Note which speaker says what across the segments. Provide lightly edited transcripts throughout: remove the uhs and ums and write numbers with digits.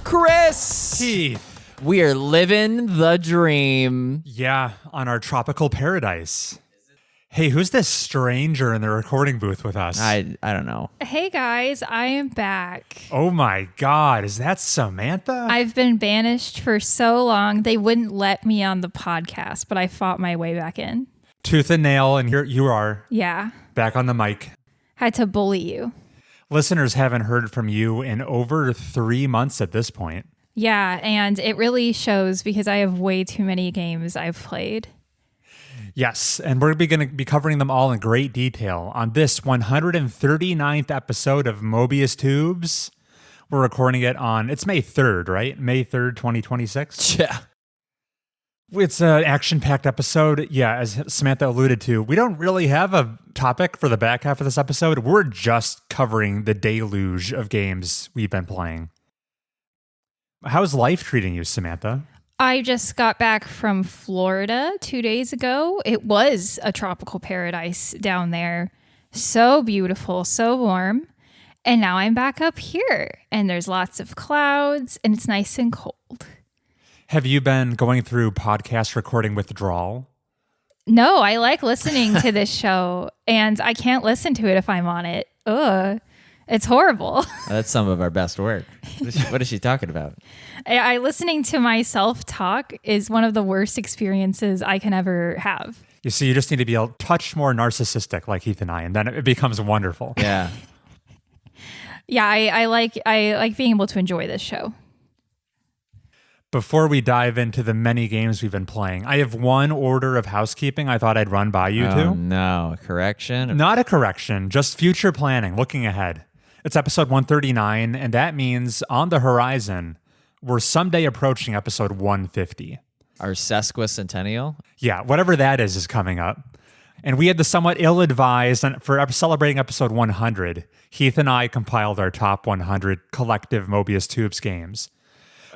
Speaker 1: Chris.
Speaker 2: Heath.
Speaker 1: We are living the dream.
Speaker 2: Yeah, on our tropical paradise. Hey, who's this stranger in the recording booth with us?
Speaker 1: I don't know.
Speaker 3: Hey guys, I am back.
Speaker 2: Oh my God, is that Samantha?
Speaker 3: I've been banished for so long, they wouldn't let me on the podcast, but I fought my way back in.
Speaker 2: Tooth and nail, and here you are.
Speaker 3: Yeah.
Speaker 2: Back on the mic.
Speaker 3: Had to bully you.
Speaker 2: Listeners haven't heard from you in over 3 months at this point.
Speaker 3: Yeah, and it really shows because I have way too many games I've played.
Speaker 2: Yes, and we're going to be covering them all in great detail on this 139th episode of Mobius Tubes. We're recording it on, it's May 3rd, right? May 3rd, 2026?
Speaker 1: Yeah.
Speaker 2: It's an action-packed episode. Yeah, as Samantha alluded to, we don't really have a topic for the back half of this episode. We're just covering the deluge of games we've been playing. How's life treating you, Samantha?
Speaker 3: I just got back from Florida 2 days ago. It was a tropical paradise down there. So beautiful, so warm. And now I'm back up here and there's lots of clouds and it's nice and cold.
Speaker 2: Have you been going through podcast recording withdrawal?
Speaker 3: No, I like listening to this show and I can't listen to it if I'm on it. Ugh. It's horrible.
Speaker 1: That's some of our best work. What is she talking about?
Speaker 3: I listening to myself talk is one of the worst experiences I can ever have.
Speaker 2: You see, you just need to be a touch more narcissistic like Heath and I, and then it becomes wonderful.
Speaker 1: Yeah.
Speaker 3: Yeah, I like being able to enjoy this show.
Speaker 2: Before we dive into the many games we've been playing, I have one order of housekeeping I thought I'd run by you two.
Speaker 1: No, correction?
Speaker 2: Not a correction, just future planning, looking ahead. It's episode 139, and that means on the horizon, we're someday approaching episode 150.
Speaker 1: Our sesquicentennial?
Speaker 2: Yeah, whatever that is coming up. And we had the somewhat ill-advised, and for celebrating episode 100, Heath and I compiled our top 100 collective Mobius Tubes games.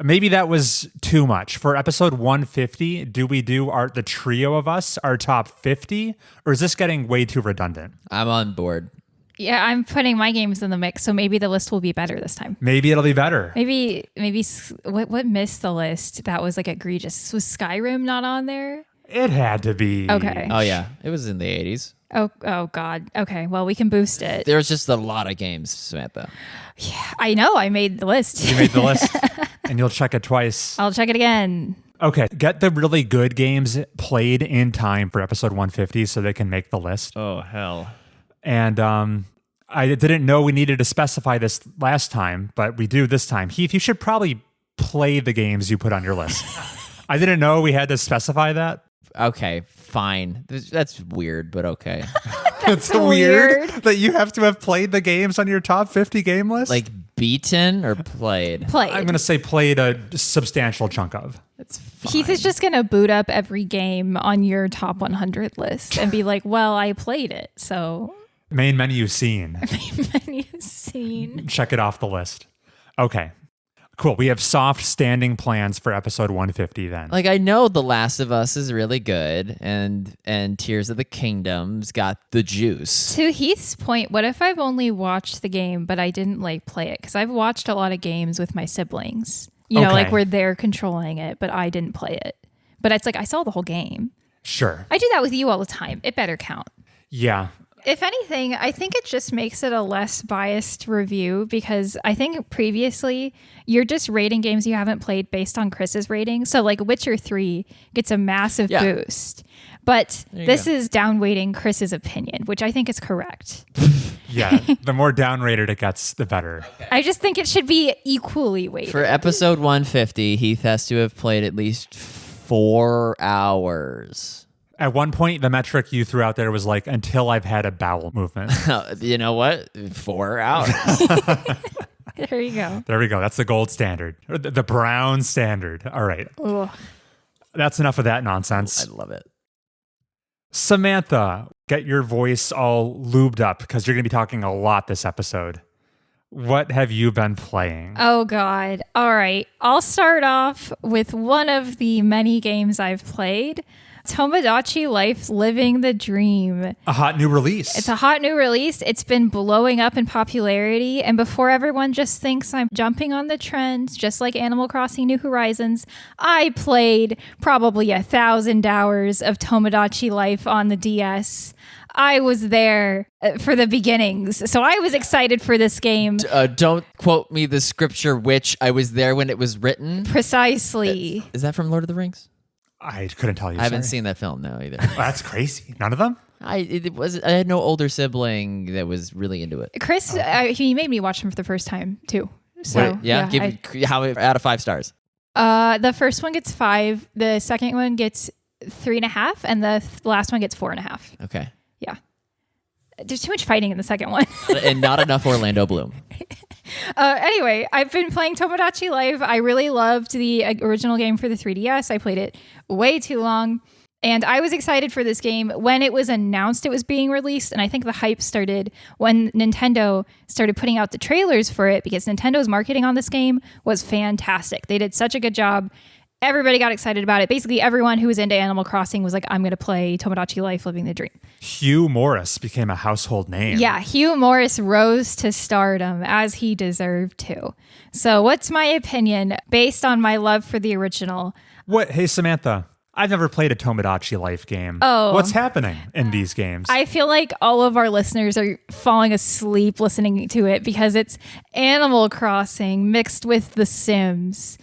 Speaker 2: Maybe that was too much. For episode 150, do we do the trio of us, our top 50? Or is this getting way too redundant?
Speaker 1: I'm on board.
Speaker 3: Yeah, I'm putting my games in the mix, so maybe the list will be better this time.
Speaker 2: Maybe it'll be better.
Speaker 3: Maybe what missed the list that was like egregious? Was Skyrim not on there?
Speaker 2: It had to be.
Speaker 3: Okay.
Speaker 1: Oh, yeah. It was in the 80s.
Speaker 3: Oh God. Okay, well, we can boost it.
Speaker 1: There was just a lot of games, Samantha.
Speaker 3: Yeah, I know. I made the list.
Speaker 2: You made the list, and you'll check it twice.
Speaker 3: I'll check it again.
Speaker 2: Okay, get the really good games played in time for episode 150 so they can make the list.
Speaker 1: Oh, hell.
Speaker 2: And I didn't know we needed to specify this last time, but we do this time. Heath, you should probably play the games you put on your list. I didn't know we had to specify that.
Speaker 1: Okay, fine. That's weird, but okay.
Speaker 2: It's weird that you have to have played the games on your top 50 game list.
Speaker 1: Like beaten or played?
Speaker 3: Played.
Speaker 2: I'm going to say played a substantial chunk of.
Speaker 1: That's fine.
Speaker 3: Heath is just going to boot up every game on your top 100 list and be like, well, I played it, so...
Speaker 2: Main menu scene.
Speaker 3: Menu scene.
Speaker 2: Check it off the list. Okay. Cool. We have soft standing plans for episode 150 then.
Speaker 1: Like, I know The Last of Us is really good, and Tears of the Kingdom's got the juice.
Speaker 3: To Heath's point, what if I've only watched the game, but I didn't like play it? Because I've watched a lot of games with my siblings. You know, like where they're controlling it, but I didn't play it. But it's like, I saw the whole game.
Speaker 2: Sure.
Speaker 3: I do that with you all the time. It better count.
Speaker 2: Yeah.
Speaker 3: If anything, I think it just makes it a less biased review because I think previously you're just rating games you haven't played based on Chris's rating. So like Witcher 3 gets a massive boost. But this is downweighting Chris's opinion, which I think is correct.
Speaker 2: Yeah. The more downrated it gets, the better.
Speaker 3: Okay. I just think it should be equally weighted.
Speaker 1: For episode 150, Heath has to have played at least 4 hours.
Speaker 2: At one point, the metric you threw out there was like, until I've had a bowel movement.
Speaker 1: You know what? 4 hours.
Speaker 3: There you go.
Speaker 2: There we go. That's the gold standard. Or the brown standard. All right.
Speaker 3: Ugh.
Speaker 2: That's enough of that nonsense.
Speaker 1: I love it.
Speaker 2: Samantha, get your voice all lubed up because you're going to be talking a lot this episode. What have you been playing?
Speaker 3: Oh, God. All right. I'll start off with one of the many games I've played. Tomodachi Life Living the Dream.
Speaker 2: A hot new release.
Speaker 3: It's a hot new release. It's been blowing up in popularity. And before everyone just thinks I'm jumping on the trend, just like Animal Crossing New Horizons, I played probably 1,000 hours of Tomodachi Life on the DS. I was there for the beginnings. So I was excited for this game.
Speaker 1: Don't quote me the scripture, which I was there when it was written.
Speaker 3: Precisely.
Speaker 1: Is that from Lord of the Rings?
Speaker 2: I couldn't tell you.
Speaker 1: I haven't seen that film, no, either.
Speaker 2: That's crazy. None of them?
Speaker 1: I had no older sibling that was really into it.
Speaker 3: Chris, he made me watch them for the first time, too. So,
Speaker 1: How out of 5 stars?
Speaker 3: The first one gets 5. The second one gets 3.5. And the last one gets 4.5.
Speaker 1: Okay.
Speaker 3: Yeah. There's too much fighting in the second one.
Speaker 1: And not enough Orlando Bloom.
Speaker 3: Anyway, I've been playing Tomodachi Life. I really loved the original game for the 3DS. I played it way too long. And I was excited for this game when it was announced it was being released. And I think the hype started when Nintendo started putting out the trailers for it, because Nintendo's marketing on this game was fantastic. They did such a good job. Everybody got excited about it. Basically, everyone who was into Animal Crossing was like, I'm going to play Tomodachi Life Living the Dream.
Speaker 2: Hugh Morris became a household name.
Speaker 3: Yeah, Hugh Morris rose to stardom as he deserved to. So what's my opinion based on my love for the original?
Speaker 2: What? Hey, Samantha, I've never played a Tomodachi Life game.
Speaker 3: Oh.
Speaker 2: What's happening in these games?
Speaker 3: I feel like all of our listeners are falling asleep listening to it because it's Animal Crossing mixed with The Sims.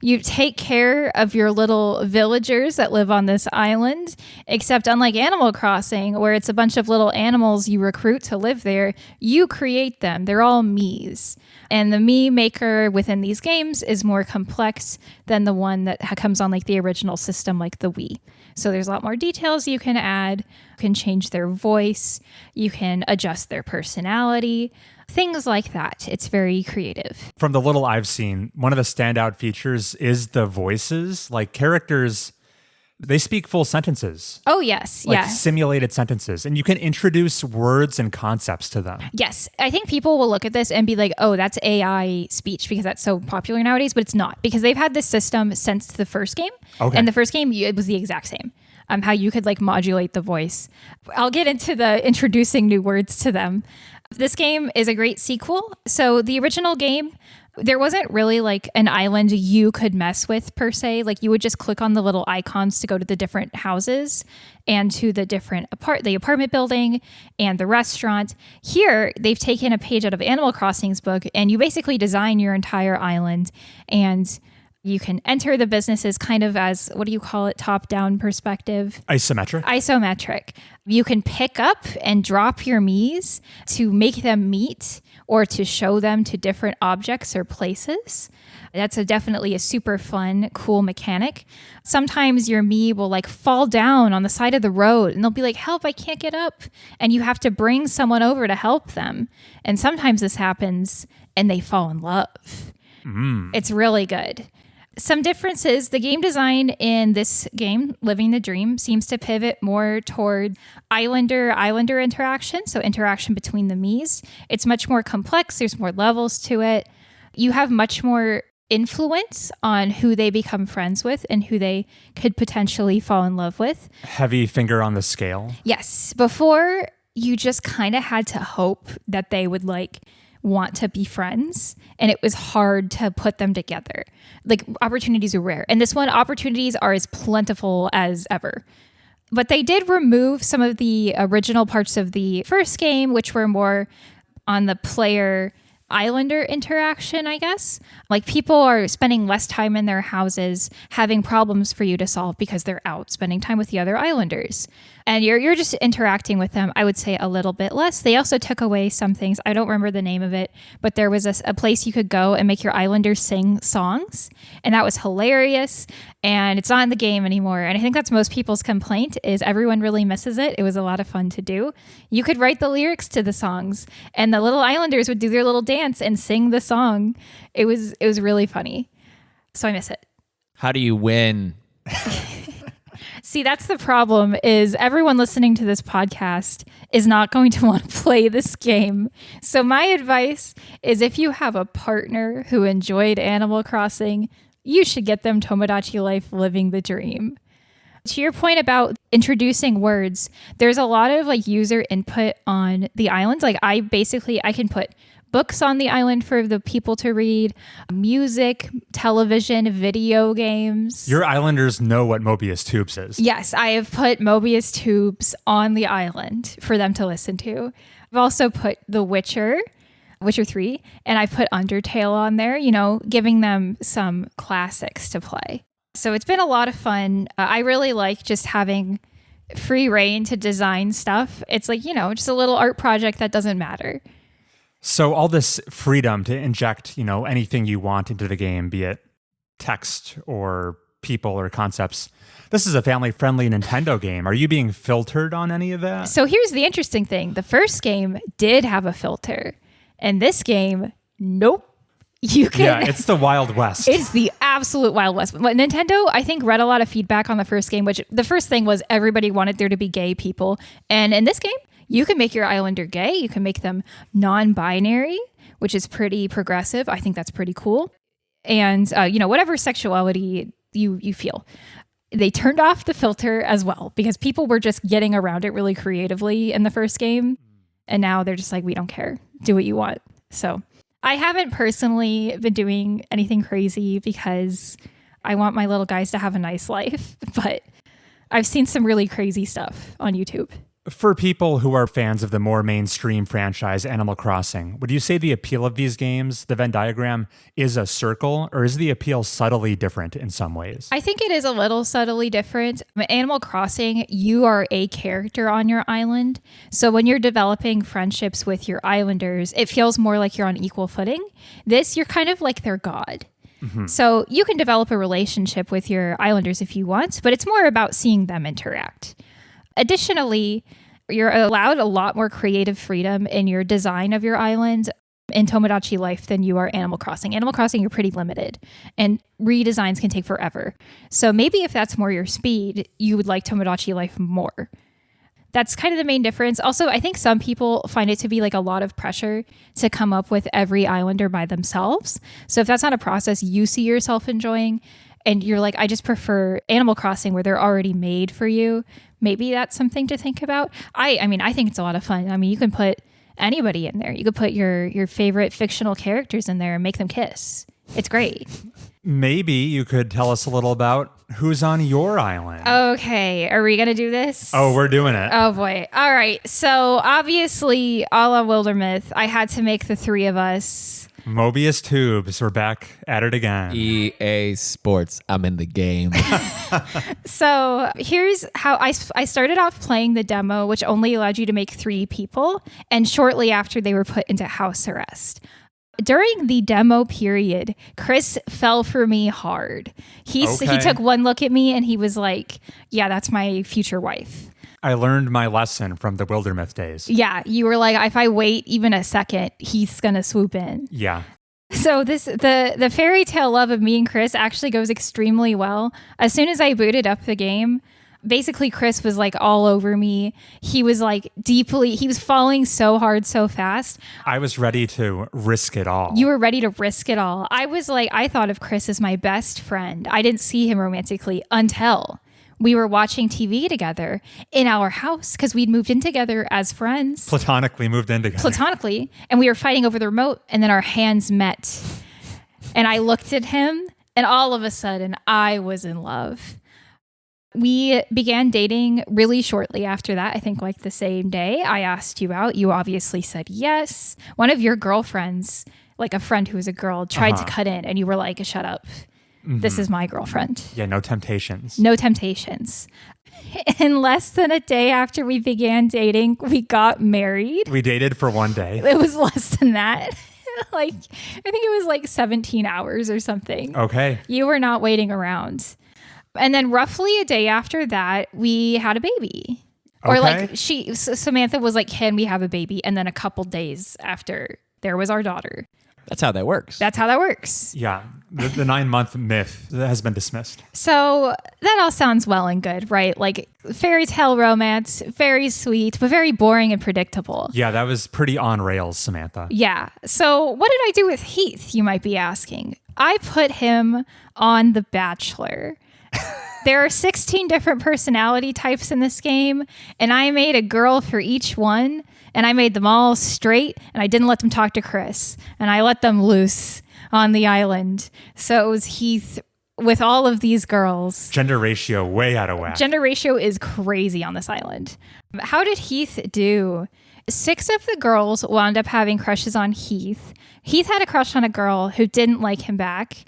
Speaker 3: You take care of your little villagers that live on this island, except unlike Animal Crossing, where it's a bunch of little animals you recruit to live there, you create them. They're all Miis. And the Mii maker within these games is more complex than the one that comes on like the original system, like the Wii. So there's a lot more details you can add. You can change their voice. You can adjust their personality. Things like that. It's very creative.
Speaker 2: From the little I've seen, one of the standout features is the voices. Like characters, they speak full sentences.
Speaker 3: Oh, yes.
Speaker 2: Like
Speaker 3: yeah.
Speaker 2: simulated sentences. And you can introduce words and concepts to them.
Speaker 3: Yes. I think people will look at this and be like, oh, that's AI speech because that's so popular nowadays. But it's not, because they've had this system since the first game.
Speaker 2: Okay.
Speaker 3: And the first game, it was the exact same. How you could like modulate the voice. I'll get into the introducing new words to them. This game is a great sequel. So the original game, there wasn't really like an island you could mess with per se. Like you would just click on the little icons to go to the different houses and to the different the apartment building and the restaurant. Here, they've taken a page out of Animal Crossing's book, and you basically design your entire island, and you can enter the businesses kind of as, what do you call it, top-down perspective? Isometric. You can pick up and drop your Miis to make them meet or to show them to different objects or places. That's definitely a super fun, cool mechanic. Sometimes your Mii will like fall down on the side of the road and they'll be like, help, I can't get up. And you have to bring someone over to help them. And sometimes this happens and they fall in love. It's really good. Some differences, the game design in this game, Living the Dream, seems to pivot more toward islander interaction, so interaction between the Miis. It's much more complex. There's more levels to it. You have much more influence on who they become friends with and who they could potentially fall in love with.
Speaker 2: Heavy finger on the scale.
Speaker 3: Yes. Before, you just kind of had to hope that they would like want to be friends, and it was hard to put them together. Like opportunities are rare, and this one, opportunities are as plentiful as ever. But they did remove some of the original parts of the first game, which were more on the player islander interaction, I guess. Like people are spending less time in their houses having problems for you to solve because they're out spending time with the other islanders. And you're just interacting with them, I would say, a little bit less. They also took away some things. I don't remember the name of it, but there was a place you could go and make your islanders sing songs. And that was hilarious. And it's not in the game anymore. And I think that's most people's complaint is everyone really misses it. It was a lot of fun to do. You could write the lyrics to the songs and the little islanders would do their little dance and sing the song. It was really funny. So I miss it.
Speaker 1: How do you win?
Speaker 3: See, that's the problem is everyone listening to this podcast is not going to want to play this game. So my advice is if you have a partner who enjoyed Animal Crossing, you should get them Tomodachi Life Living the Dream. To your point about introducing words, there's a lot of like user input on the islands. Like I can put books on the island for the people to read, music, television, video games.
Speaker 2: Your islanders know what Mobius Tubes is.
Speaker 3: Yes, I have put Mobius Tubes on the island for them to listen to. I've also put The Witcher 3, and I put Undertale on there, you know, giving them some classics to play. So it's been a lot of fun. I really like just having free reign to design stuff. It's like, you know, just a little art project that doesn't matter.
Speaker 2: So all this freedom to inject, you know, anything you want into the game, be it text or people or concepts. This is a family-friendly Nintendo game. Are you being filtered on any of that?
Speaker 3: So here's the interesting thing. The first game did have a filter. And this game, nope. You can.
Speaker 2: Yeah, it's the Wild West.
Speaker 3: It's the absolute Wild West. But Nintendo, I think, read a lot of feedback on the first game, which the first thing was everybody wanted there to be gay people. And in this game, you can make your islander gay. You can make them non-binary, which is pretty progressive. I think that's pretty cool. And, you know, whatever sexuality you feel. They turned off the filter as well because people were just getting around it really creatively in the first game. And now they're just like, we don't care. Do what you want. So I haven't personally been doing anything crazy because I want my little guys to have a nice life. But I've seen some really crazy stuff on YouTube.
Speaker 2: For people who are fans of the more mainstream franchise Animal Crossing, would you say the appeal of these games, the Venn diagram, is a circle, or is the appeal subtly different in some ways?
Speaker 3: I think it is a little subtly different. Animal Crossing, you are a character on your island. So when you're developing friendships with your islanders, it feels more like you're on equal footing. This, you're kind of like their god. Mm-hmm. So you can develop a relationship with your islanders if you want, but it's more about seeing them interact. Additionally, you're allowed a lot more creative freedom in your design of your island in Tomodachi Life than you are Animal Crossing. Animal Crossing, you're pretty limited, and redesigns can take forever. So maybe if that's more your speed, you would like Tomodachi Life more. That's kind of the main difference. Also, I think some people find it to be like a lot of pressure to come up with every islander by themselves. So if that's not a process you see yourself enjoying, and you're like, I just prefer Animal Crossing where they're already made for you, maybe that's something to think about. I mean, I think it's a lot of fun. I mean, you can put anybody in there. You could put your favorite fictional characters in there and make them kiss. It's great.
Speaker 2: Maybe you could tell us a little about who's on your island.
Speaker 3: Okay. Are we going to do this?
Speaker 2: Oh, we're doing it.
Speaker 3: Oh, boy. All right. So obviously, a la Wildermyth, I had to make the three of us.
Speaker 2: Mobius Tubes, we're back at it again.
Speaker 1: EA Sports, I'm in the game.
Speaker 3: So here's how I started off playing the demo, which only allowed you to make 3 people. And shortly after, they were put into house arrest. During the demo period, Chris fell for me hard. He took one look at me and he was like, yeah, that's my future wife.
Speaker 2: I learned my lesson from the Wildermyth days.
Speaker 3: Yeah, you were like, if I wait even a second, he's going to swoop in.
Speaker 2: Yeah.
Speaker 3: So the fairy tale love of me and Chris actually goes extremely well. As soon as I booted up the game, basically Chris was like all over me. He was like he was falling so hard so fast.
Speaker 2: I was ready to risk it all.
Speaker 3: You were ready to risk it all. I was like, I thought of Chris as my best friend. I didn't see him romantically until we were watching TV together in our house because we'd moved in together as friends.
Speaker 2: Platonically moved in together.
Speaker 3: Platonically. And we were fighting over the remote, and then our hands met. And I looked at him, and all of a sudden, I was in love. We began dating really shortly after that. I think like the same day I asked you out. You obviously said yes. One of your girlfriends, like a friend who was a girl, tried to cut in, and you were like, shut up. Mm-hmm. This is my girlfriend.
Speaker 2: Yeah, no temptations.
Speaker 3: No temptations. In less than a day after we began dating, we got married.
Speaker 2: We dated for one day.
Speaker 3: It was less than that. I think it was like 17 hours or something.
Speaker 2: Okay.
Speaker 3: You were not waiting around. And then roughly a day after that, we had a baby. Or like Samantha was like, can we have a baby? And then a couple days after, there was our daughter.
Speaker 1: That's how that works.
Speaker 3: That's how that works.
Speaker 2: Yeah. The 9-month myth has been dismissed.
Speaker 3: So that all sounds well and good, right? Like fairy tale romance, very sweet, but very boring and predictable.
Speaker 2: Yeah, that was pretty on rails, Samantha.
Speaker 3: Yeah. So what did I do with Heath, you might be asking? I put him on The Bachelor. There are 16 different personality types in this game, and I made a girl for each one, and I made them all straight, and I didn't let them talk to Chris, and I let them loose on the island. So it was Heath with all of these girls.
Speaker 2: Gender ratio way out of whack.
Speaker 3: Gender ratio is crazy on this island. How did Heath do? 6 of the girls wound up having crushes on Heath. Heath had a crush on a girl who didn't like him back.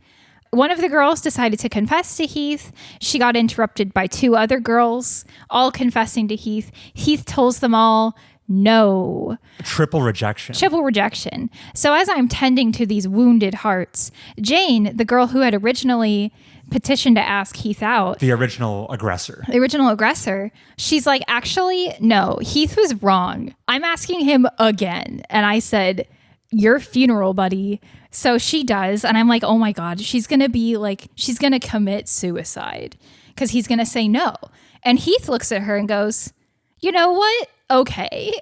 Speaker 3: One of the girls decided to confess to Heath. She got interrupted by 2 other girls, all confessing to Heath. Heath tells them all no.
Speaker 2: Triple rejection.
Speaker 3: Triple rejection. So as I'm tending to these wounded hearts, Jane, the girl who had originally petitioned to ask Heath out,
Speaker 2: The original aggressor,
Speaker 3: she's like, actually, no, Heath was wrong. I'm asking him again. And I said, your funeral, buddy. So she does. And I'm like, oh my God, she's going to commit suicide because he's going to say no. And Heath looks at her and goes, you know what? Okay.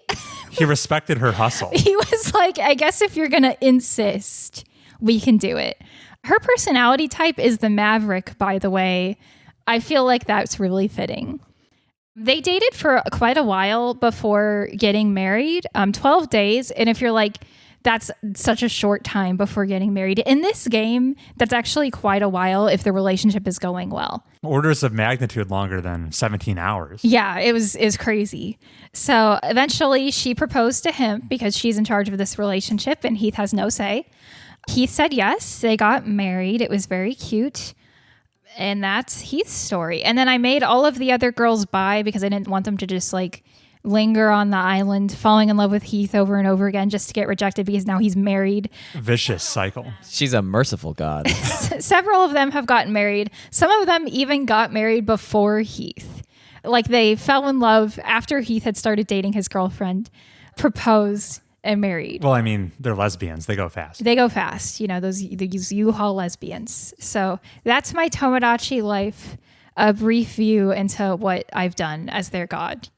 Speaker 2: He respected her hustle.
Speaker 3: He was like, I guess if you're going to insist, we can do it. Her personality type is the Maverick, by the way. I feel like that's really fitting. They dated for quite a while before getting married, 12 days. And if you're like, that's such a short time before getting married. In this game, that's actually quite a while if the relationship is going well.
Speaker 2: Orders of magnitude longer than 17 hours.
Speaker 3: Yeah, it was crazy. So eventually she proposed to him because she's in charge of this relationship and Heath has no say. Heath said yes. They got married. It was very cute. And that's Heath's story. And then I made all of the other girls bi because I didn't want them to just like linger on the island, falling in love with Heath over and over again just to get rejected because now he's married.
Speaker 2: Vicious cycle.
Speaker 1: She's a merciful god.
Speaker 3: Several of them have gotten married. Some of them even got married before Heath. Like they fell in love after Heath had started dating his girlfriend, proposed, and married.
Speaker 2: Well, I mean, they're lesbians. They go fast.
Speaker 3: They go fast. You know, these U-Haul lesbians. So that's my Tomodachi life, a brief view into what I've done as their god.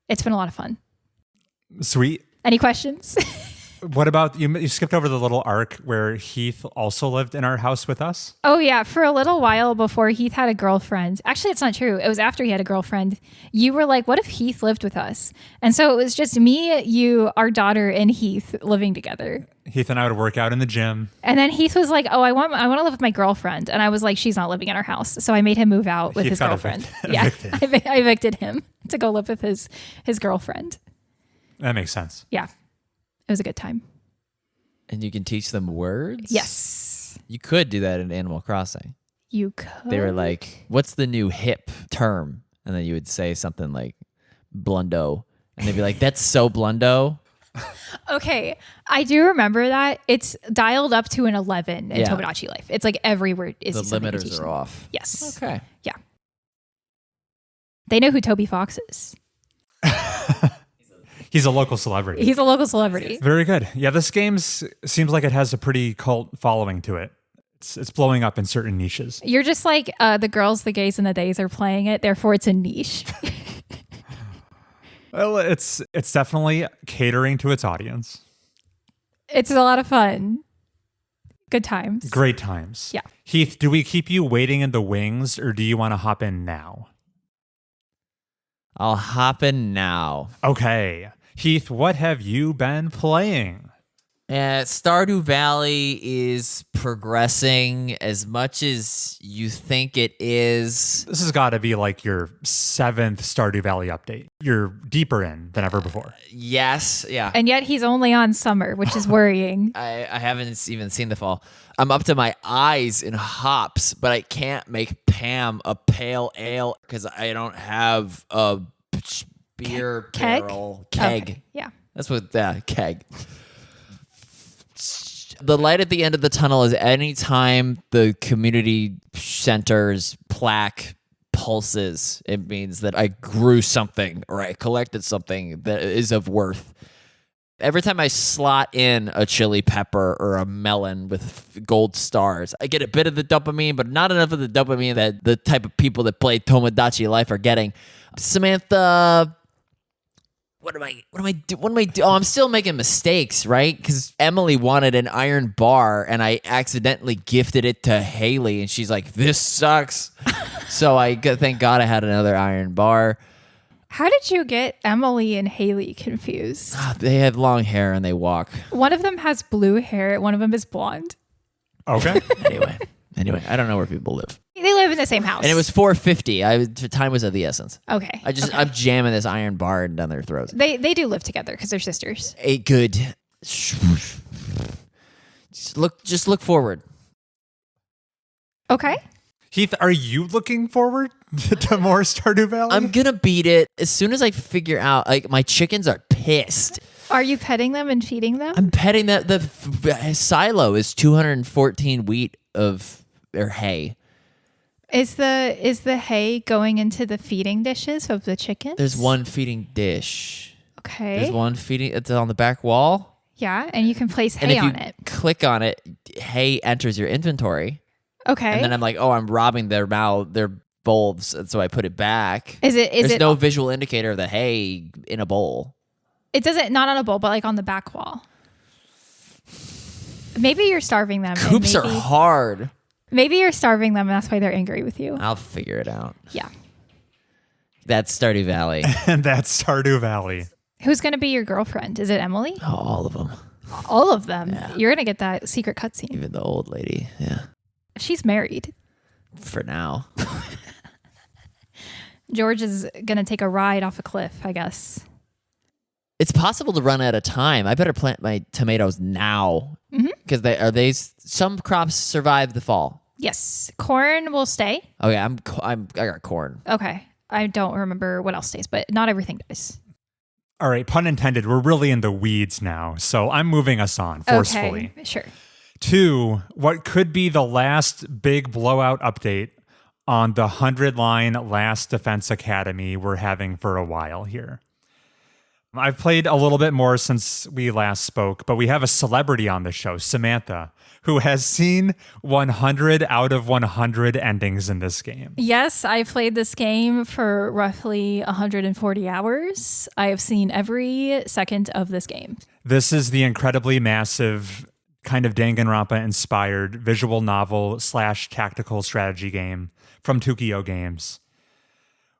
Speaker 3: It's been a lot of fun.
Speaker 2: Sweet.
Speaker 3: Any questions?
Speaker 2: What about, you skipped over the little arc where Heath also lived in our house with us?
Speaker 3: Oh, yeah. For a little while before Heath had a girlfriend. Actually, it's not true. It was after he had a girlfriend. You were like, what if Heath lived with us? And so it was just me, you, our daughter, and Heath living together.
Speaker 2: Heath and I would work out in the gym.
Speaker 3: And then Heath was like, oh, I want to live with my girlfriend. And I was like, she's not living in our house. So I made him move out with
Speaker 2: Heath
Speaker 3: his
Speaker 2: got
Speaker 3: girlfriend.
Speaker 2: evicted.
Speaker 3: I evicted him to go live with his girlfriend.
Speaker 2: That makes sense.
Speaker 3: Yeah. It was a good time.
Speaker 1: And you can teach them words?
Speaker 3: Yes.
Speaker 1: You could do that in Animal Crossing.
Speaker 3: You could.
Speaker 1: They were like, what's the new hip term? And then you would say something like blundo. And they'd be like, that's so blundo.
Speaker 3: Okay. I do remember that. It's dialed up to an 11 in Tomodachi Life. It's like every word is
Speaker 1: the
Speaker 3: something you
Speaker 1: limiters
Speaker 3: teach
Speaker 1: are
Speaker 3: them.
Speaker 1: off.
Speaker 3: Yes.
Speaker 1: Okay.
Speaker 3: Yeah. They know who Toby Fox is.
Speaker 2: He's a local celebrity.
Speaker 3: He's a local celebrity.
Speaker 2: Very good. Yeah, this game seems like it has a pretty cult following to it. It's blowing up in certain niches.
Speaker 3: You're just like the girls, the gays, and the days are playing it. Therefore, it's a niche.
Speaker 2: Well, it's definitely catering to its audience.
Speaker 3: It's a lot of fun. Good times.
Speaker 2: Great times.
Speaker 3: Yeah.
Speaker 2: Heath, do we keep you waiting in the wings or do you want to hop in now?
Speaker 1: I'll hop in now.
Speaker 2: Okay. Heath, what have you been playing?
Speaker 1: Stardew Valley is progressing as much as you think it is.
Speaker 2: This has got to be like your 7th Stardew Valley update. You're deeper in than ever before.
Speaker 1: Yes, yeah.
Speaker 3: And yet he's only on summer, which is worrying.
Speaker 1: I haven't even seen the fall. I'm up to my eyes in hops, but I can't make Pam a pale ale because I don't have a beer barrel. Keg.
Speaker 3: Okay. Yeah.
Speaker 1: That's what keg. The light at the end of the tunnel is anytime the community center's plaque pulses, it means that I grew something or I collected something that is of worth. Every time I slot in a chili pepper or a melon with gold stars, I get a bit of the dopamine, but not enough of the dopamine that the type of people that play Tomodachi Life are getting. Samantha, What am I doing? Oh, I'm still making mistakes, right? Because Emily wanted an iron bar, and I accidentally gifted it to Haley, and she's like, "This sucks." So thank God I had another iron bar.
Speaker 3: How did you get Emily and Haley confused?
Speaker 1: They have long hair and they walk.
Speaker 3: One of them has blue hair. One of them is blonde.
Speaker 2: Okay.
Speaker 1: Anyway, I don't know where people live.
Speaker 3: They live in the same house.
Speaker 1: And it was 4:50. Time was of the essence.
Speaker 3: Okay.
Speaker 1: I'm jamming this iron bar down their throats.
Speaker 3: They do live together because they're sisters.
Speaker 1: Good. Just look forward.
Speaker 3: Okay.
Speaker 2: Heath, are you looking forward to more Stardew Valley?
Speaker 1: I'm gonna beat it as soon as I figure out. Like, my chickens are pissed.
Speaker 3: Are you petting them and feeding them?
Speaker 1: I'm petting the silo is 214 wheat of hay.
Speaker 3: Is the hay going into the feeding dishes of the chickens?
Speaker 1: There's one feeding dish.
Speaker 3: Okay.
Speaker 1: There's one feeding. It's on the back wall.
Speaker 3: Yeah, and you can place
Speaker 1: And
Speaker 3: hay
Speaker 1: if you
Speaker 3: on it.
Speaker 1: click on it, hay enters your inventory.
Speaker 3: Okay.
Speaker 1: And then I'm like, oh, I'm robbing their bowls, and so I put it back.
Speaker 3: There's
Speaker 1: There's no visual indicator of the hay in a bowl.
Speaker 3: It doesn't, not on a bowl, but like on the back wall. Maybe you're starving them.
Speaker 1: Coops are hard.
Speaker 3: Maybe you're starving them, and that's why they're angry with you.
Speaker 1: I'll figure it out.
Speaker 3: Yeah.
Speaker 1: That's Stardew Valley.
Speaker 2: And that's Stardew Valley.
Speaker 3: Who's going to be your girlfriend? Is it Emily?
Speaker 1: Oh, all of them.
Speaker 3: All of them.
Speaker 1: Yeah.
Speaker 3: You're going to get that secret cutscene.
Speaker 1: Even the old lady. Yeah.
Speaker 3: She's married.
Speaker 1: For now.
Speaker 3: George is going to take a ride off a cliff, I guess.
Speaker 1: It's possible to run out of time. I better plant my tomatoes now. Because some crops survive the fall.
Speaker 3: Yes. Corn will stay.
Speaker 1: Oh yeah, I got corn.
Speaker 3: Okay. I don't remember what else stays, but not everything does.
Speaker 2: All right, pun intended. We're really in the weeds now, so I'm moving us on forcefully.
Speaker 3: Okay, sure.
Speaker 2: To what could be the last big blowout update on the 100-line Last Defense Academy we're having for a while here. I've played a little bit more since we last spoke, but we have a celebrity on the show, Samantha, who has seen 100 out of 100 endings in this game.
Speaker 3: Yes, I played this game for roughly 140 hours. I have seen every second of this game.
Speaker 2: This is the incredibly massive, kind of Danganronpa-inspired visual novel / tactical strategy game from Tokyo Games.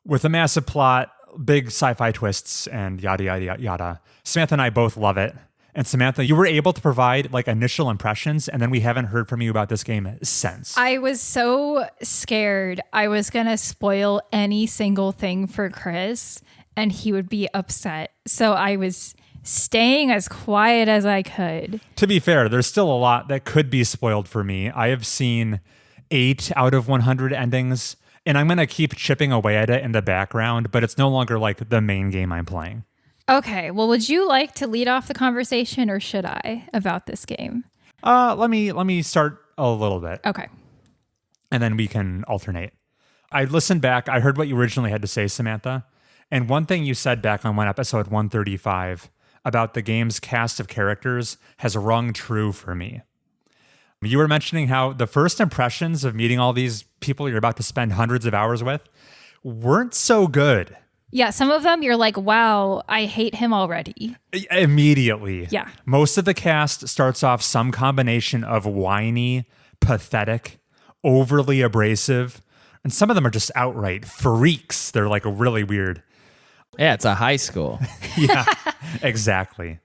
Speaker 2: With a massive plot, big sci-fi twists, and yada, yada, yada. Samantha and I both love it. And Samantha, you were able to provide like initial impressions, and then we haven't heard from you about this game since.
Speaker 3: I was so scared I was going to spoil any single thing for Chris, and he would be upset. So I was staying as quiet as I could.
Speaker 2: To be fair, there's still a lot that could be spoiled for me. I have seen 8 out of 100 endings, and I'm going to keep chipping away at it in the background, but it's no longer like the main game I'm playing.
Speaker 3: Okay, well, would you like to lead off the conversation, or should I, about this game?
Speaker 2: Let me start a little bit.
Speaker 3: Okay.
Speaker 2: And then we can alternate. I listened back. I heard what you originally had to say, Samantha. And one thing you said back on episode 135 about the game's cast of characters has rung true for me. You were mentioning how the first impressions of meeting all these people you're about to spend hundreds of hours with weren't so good.
Speaker 3: Yeah, some of them you're like, wow, I hate him already.
Speaker 2: Immediately.
Speaker 3: Yeah.
Speaker 2: Most of the cast starts off some combination of whiny, pathetic, overly abrasive, and some of them are just outright freaks. They're like really weird.
Speaker 1: Yeah, it's a high school.
Speaker 2: Yeah, exactly.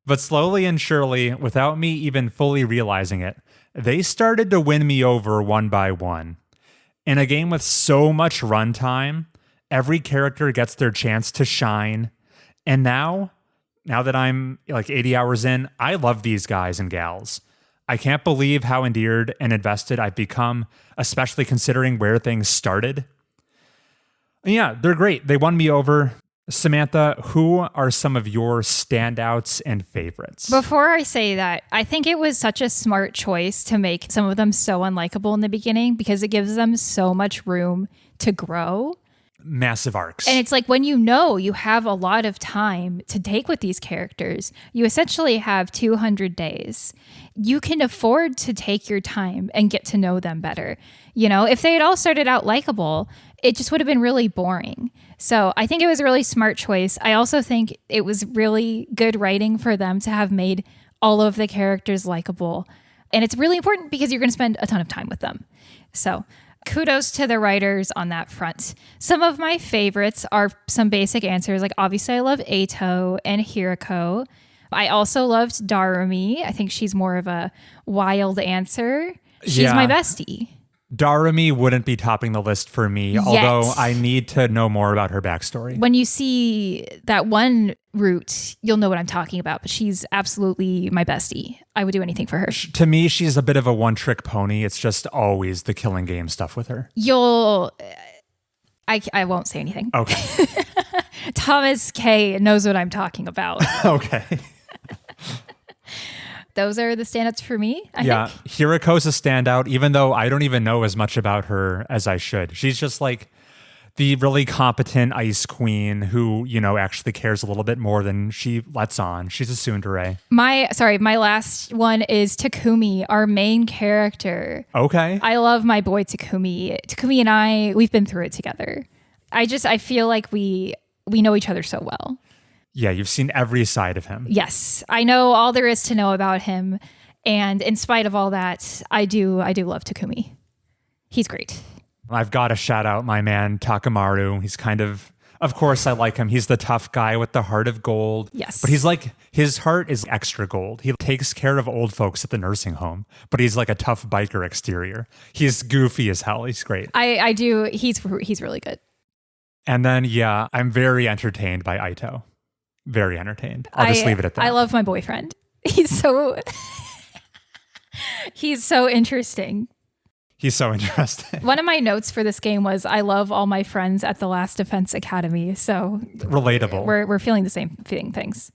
Speaker 2: But slowly and surely, without me even fully realizing it, they started to win me over one by one. In a game with so much runtime, every character gets their chance to shine. And now that I'm like 80 hours in, I love these guys and gals. I can't believe how endeared and invested I've become, especially considering where things started. And yeah, they're great. They won me over. Samantha, who are some of your standouts and favorites?
Speaker 3: Before I say that, I think it was such a smart choice to make some of them so unlikable in the beginning because it gives them so much room to grow.
Speaker 2: massive arcs.
Speaker 3: And it's like when you have a lot of time to take with these characters, you essentially have 200 days. You can afford to take your time and get to know them better. If they had all started out likable, it just would have been really boring. So I think it was a really smart choice. I also think it was really good writing for them to have made all of the characters likable. And it's really important because you're going to spend a ton of time with them. So kudos to the writers on that front. Some of my favorites are some basic answers. Like obviously I love Eito and Hirako. I also loved Darumi. I think she's more of a wild answer. She's my bestie.
Speaker 2: Darumi wouldn't be topping the list for me, although I need to know more about her backstory.
Speaker 3: When you see that one route, you'll know what I'm talking about, but she's absolutely my bestie. I would do anything for her.
Speaker 2: To me, she's a bit of a one-trick pony. It's just always the killing game stuff with her.
Speaker 3: I won't say anything.
Speaker 2: Okay.
Speaker 3: Thomas K knows what I'm talking about.
Speaker 2: Okay.
Speaker 3: Those are the stand-ups for me, I think.
Speaker 2: Hirako's a standout, even though I don't even know as much about her as I should. She's just like the really competent ice queen who, actually cares a little bit more than she lets on. She's a tsundere. My
Speaker 3: last one is Takumi, our main character.
Speaker 2: Okay.
Speaker 3: I love my boy Takumi. Takumi and I, we've been through it together. I feel like we know each other so well.
Speaker 2: Yeah, you've seen every side of him.
Speaker 3: Yes, I know all there is to know about him. And in spite of all that, I do love Takumi. He's great.
Speaker 2: I've got to shout out my man, Takamaru. He's of course I like him. He's the tough guy with the heart of gold.
Speaker 3: Yes.
Speaker 2: But he's like, his heart is extra gold. He takes care of old folks at the nursing home, but he's like a tough biker exterior. He's goofy as hell. He's great.
Speaker 3: I do. He's really good.
Speaker 2: And then, I'm very entertained by Aito. Very entertained. I'll just leave it at that.
Speaker 3: I love my boyfriend. He's so interesting.
Speaker 2: He's so interesting.
Speaker 3: One of my notes for this game was I love all my friends at the Last Defense Academy. So
Speaker 2: relatable.
Speaker 3: We're feeling the same things.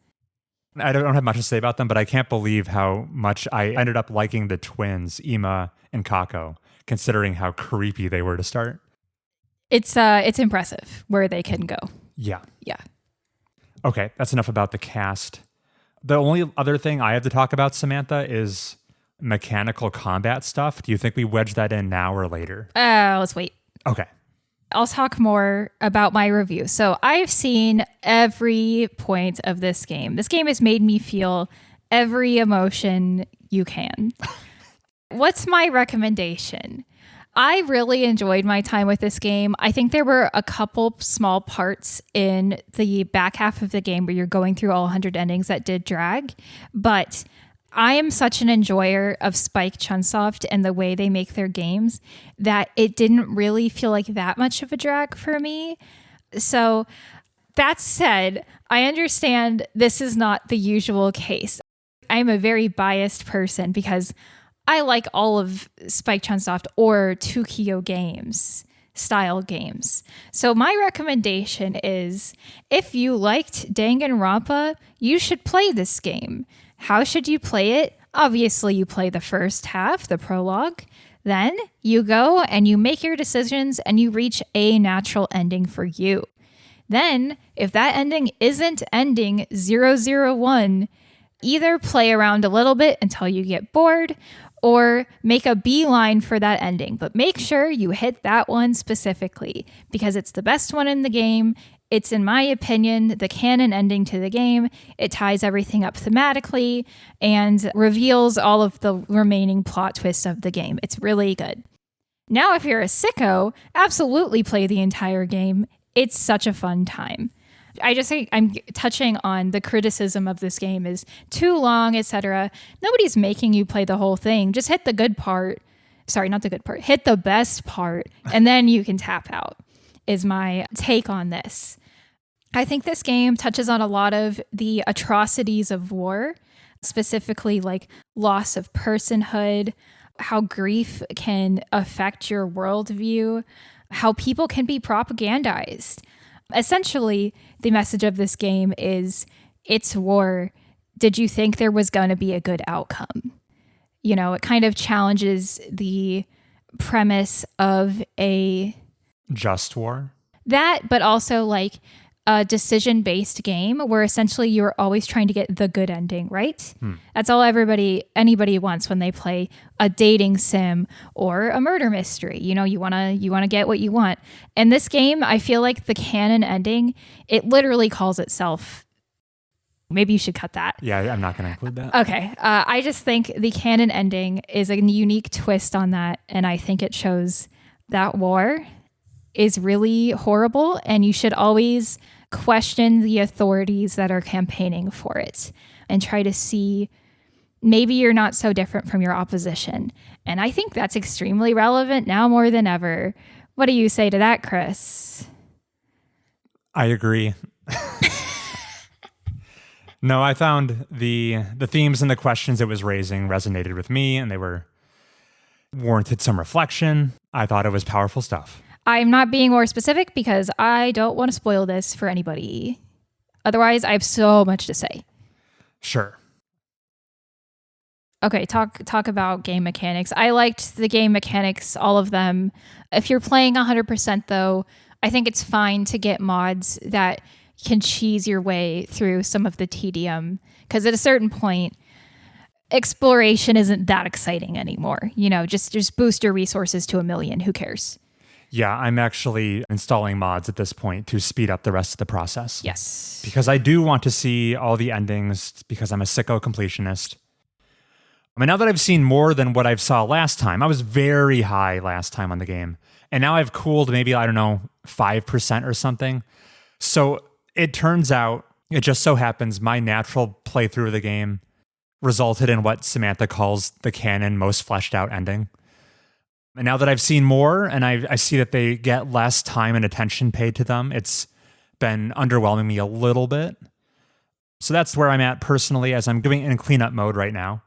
Speaker 2: I don't have much to say about them, but I can't believe how much I ended up liking the twins, Ima and Kako, considering how creepy they were to start.
Speaker 3: It's impressive where they can go.
Speaker 2: Yeah.
Speaker 3: Yeah.
Speaker 2: Okay, that's enough about the cast. The only other thing I have to talk about, Samantha, is mechanical combat stuff. Do you think we wedge that in now or later?
Speaker 3: Let's wait.
Speaker 2: Okay.
Speaker 3: I'll talk more about my review. So I've seen every point of this game. This game has made me feel every emotion you can. What's my recommendation? I really enjoyed my time with this game. I think there were a couple small parts in the back half of the game where you're going through all 100 endings that did drag, but I am such an enjoyer of Spike Chunsoft and the way they make their games that it didn't really feel like that much of a drag for me. So that said, I understand this is not the usual case. I'm a very biased person because I like all of Spike Chunsoft or Tokyo Games style games. So my recommendation is if you liked Danganronpa, you should play this game. How should you play it? Obviously, you play the first half, the prologue. Then you go and you make your decisions and you reach a natural ending for you. Then, if that ending isn't ending 001, either play around a little bit until you get bored or make a beeline for that ending. But make sure you hit that one specifically because it's the best one in the game. It's, in my opinion, the canon ending to the game. It ties everything up thematically and reveals all of the remaining plot twists of the game. It's really good. Now, if you're a sicko, absolutely play the entire game. It's such a fun time. I'm touching on the criticism of this game is too long, etc. Nobody's making you play the whole thing. Just hit the good part. Sorry, not the good part. Hit the best part, and then you can tap out, is my take on this. I think this game touches on a lot of the atrocities of war, specifically like loss of personhood, how grief can affect your worldview, how people can be propagandized. Essentially, the message of this game is, it's war. Did you think there was going to be a good outcome? You know, it kind of challenges the premise of a
Speaker 2: just war.
Speaker 3: That, but also like a decision-based game where essentially you're always trying to get the good ending, right? That's all anybody wants when they play a dating sim or a murder mystery. You know, you want to get what you want. And this game, I feel like the canon ending, it literally calls itself. Maybe you should cut that.
Speaker 2: Yeah, I'm not going to include that.
Speaker 3: Okay. I just think the canon ending is a unique twist on that, and I think it shows that war is really horrible, and you should always question the authorities that are campaigning for it and try to see maybe you're not so different from your opposition. And I think that's extremely relevant now more than ever. What do you say to that, Chris?
Speaker 2: I agree. No, I found the themes and the questions it was raising resonated with me, and they warranted some reflection. I thought it was powerful stuff.
Speaker 3: I'm not being more specific because I don't want to spoil this for anybody. Otherwise, I have so much to say.
Speaker 2: Sure.
Speaker 3: Okay, talk about game mechanics. I liked the game mechanics, all of them. If you're playing 100% though, I think it's fine to get mods that can cheese your way through some of the tedium, because at a certain point, exploration isn't that exciting anymore. You know, just boost your resources to 1 million. Who cares?
Speaker 2: Yeah, I'm actually installing mods at this point to speed up the rest of the process.
Speaker 3: Yes.
Speaker 2: Because I do want to see all the endings, because I'm a sicko completionist. I mean, now that I've seen more than what I saw last time, I was very high last time on the game. And now I've cooled maybe, 5% or something. So it turns out, it just so happens, my natural playthrough of the game resulted in what Samantha calls the canon most fleshed out ending. And now that I've seen more and I see that they get less time and attention paid to them, it's been underwhelming me a little bit. So that's where I'm at personally, as I'm doing it in cleanup mode right now.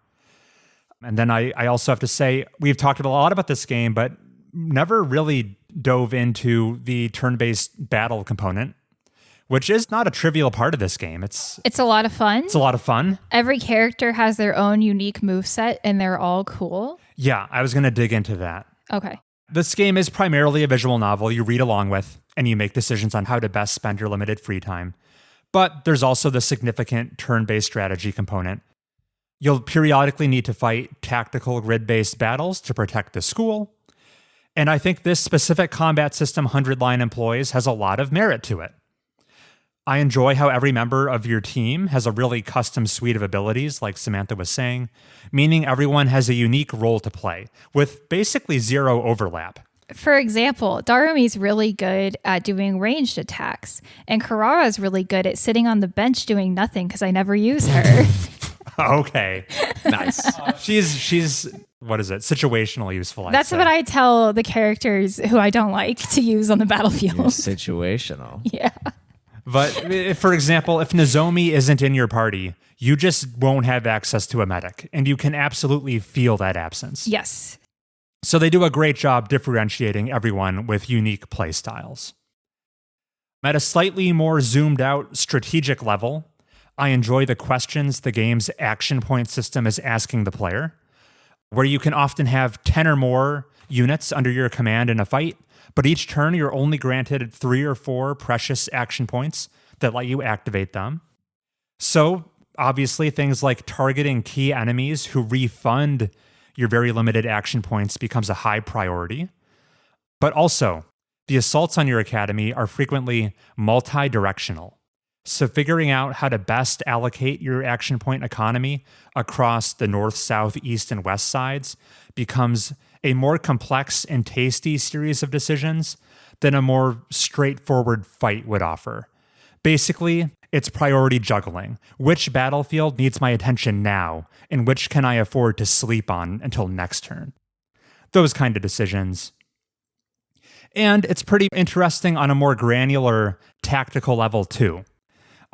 Speaker 2: And then I also have to say, we've talked a lot about this game, but never really dove into the turn-based battle component, which is not a trivial part of this game. It's
Speaker 3: a lot of fun.
Speaker 2: It's a lot of fun.
Speaker 3: Every character has their own unique moveset, and they're all cool.
Speaker 2: Yeah, I was going to dig into that.
Speaker 3: Okay.
Speaker 2: This game is primarily a visual novel you read along with, and you make decisions on how to best spend your limited free time. But there's also the significant turn-based strategy component. You'll periodically need to fight tactical grid-based battles to protect the school. And I think this specific combat system 100-line employs has a lot of merit to it. I enjoy how every member of your team has a really custom suite of abilities, like Samantha was saying, meaning everyone has a unique role to play, with basically zero overlap.
Speaker 3: For example, Darumi's really good at doing ranged attacks, and Karara's really good at sitting on the bench doing nothing because I never use her.
Speaker 2: Okay. Nice. She's what is it? Situational useful.
Speaker 3: That's what I tell the characters who I don't like to use on the battlefield.
Speaker 1: You're situational.
Speaker 3: Yeah.
Speaker 2: But for example, if Nozomi isn't in your party, you just won't have access to a medic, and you can absolutely feel that absence.
Speaker 3: Yes.
Speaker 2: So they do a great job differentiating everyone with unique play styles. At a slightly more zoomed out strategic level, I enjoy the questions the game's action point system is asking the player, where you can often have 10 or more units under your command in a fight, but each turn you're only granted 3 or 4 precious action points that let you activate them. So, obviously, things like targeting key enemies who refund your very limited action points becomes a high priority. But also, the assaults on your academy are frequently multi-directional. So figuring out how to best allocate your action point economy across the north, south, east, and west sides becomes a more complex and tasty series of decisions than a more straightforward fight would offer. Basically, it's priority juggling. Which battlefield needs my attention now, and which can I afford to sleep on until next turn? Those kind of decisions. And it's pretty interesting on a more granular tactical level too.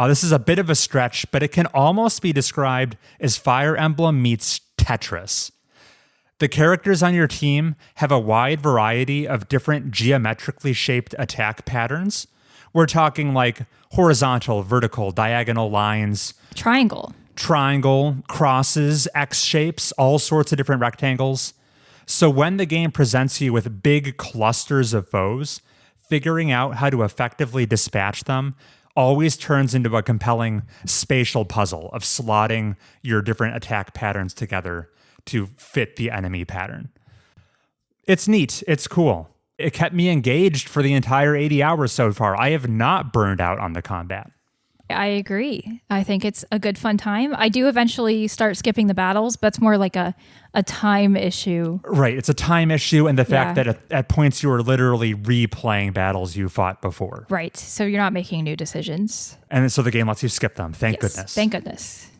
Speaker 2: This is a bit of a stretch, but it can almost be described as Fire Emblem meets Tetris. The characters on your team have a wide variety of different geometrically shaped attack patterns. We're talking like horizontal, vertical, diagonal lines.
Speaker 3: Triangle,
Speaker 2: crosses, X shapes, all sorts of different rectangles. So when the game presents you with big clusters of foes, figuring out how to effectively dispatch them always turns into a compelling spatial puzzle of slotting your different attack patterns together to fit the enemy pattern. It's neat. It's cool. It kept me engaged for the entire 80 hours so far. I have not burned out on the combat.
Speaker 3: I agree. I think it's a good fun time. I do eventually start skipping the battles, but it's more like a time issue.
Speaker 2: Right. It's a time issue and the fact that at points you are literally replaying battles you fought before.
Speaker 3: Right. So you're not making new decisions.
Speaker 2: And so the game lets you skip them. Thank goodness.
Speaker 3: Thank goodness.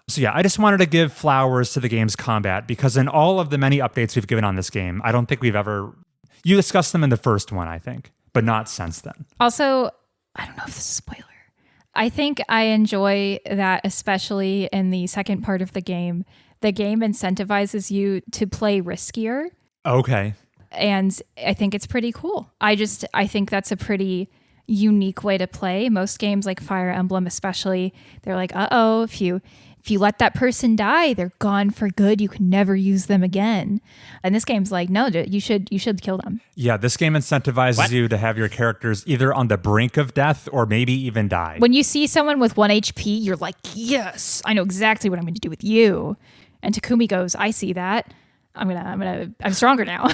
Speaker 2: So yeah, I just wanted to give flowers to the game's combat because in all of the many updates we've given on this game, I don't think we've ever... You discussed them in the first one, I think, but not since then.
Speaker 3: Also, I don't know if this is a spoiler. I think I enjoy that, especially in the second part of the game incentivizes you to play riskier.
Speaker 2: Okay.
Speaker 3: And I think it's pretty cool. I think that's a pretty unique way to play. Most games like Fire Emblem especially, they're like, uh-oh, if you let that person die, they're gone for good. You can never use them again. And this game's like, no, you should kill them.
Speaker 2: Yeah, this game incentivizes you to have your characters either on the brink of death or maybe even die.
Speaker 3: When you see someone with 1 HP, you're like, yes, I know exactly what I'm going to do with you. And Takumi goes, I see that. I'm stronger now.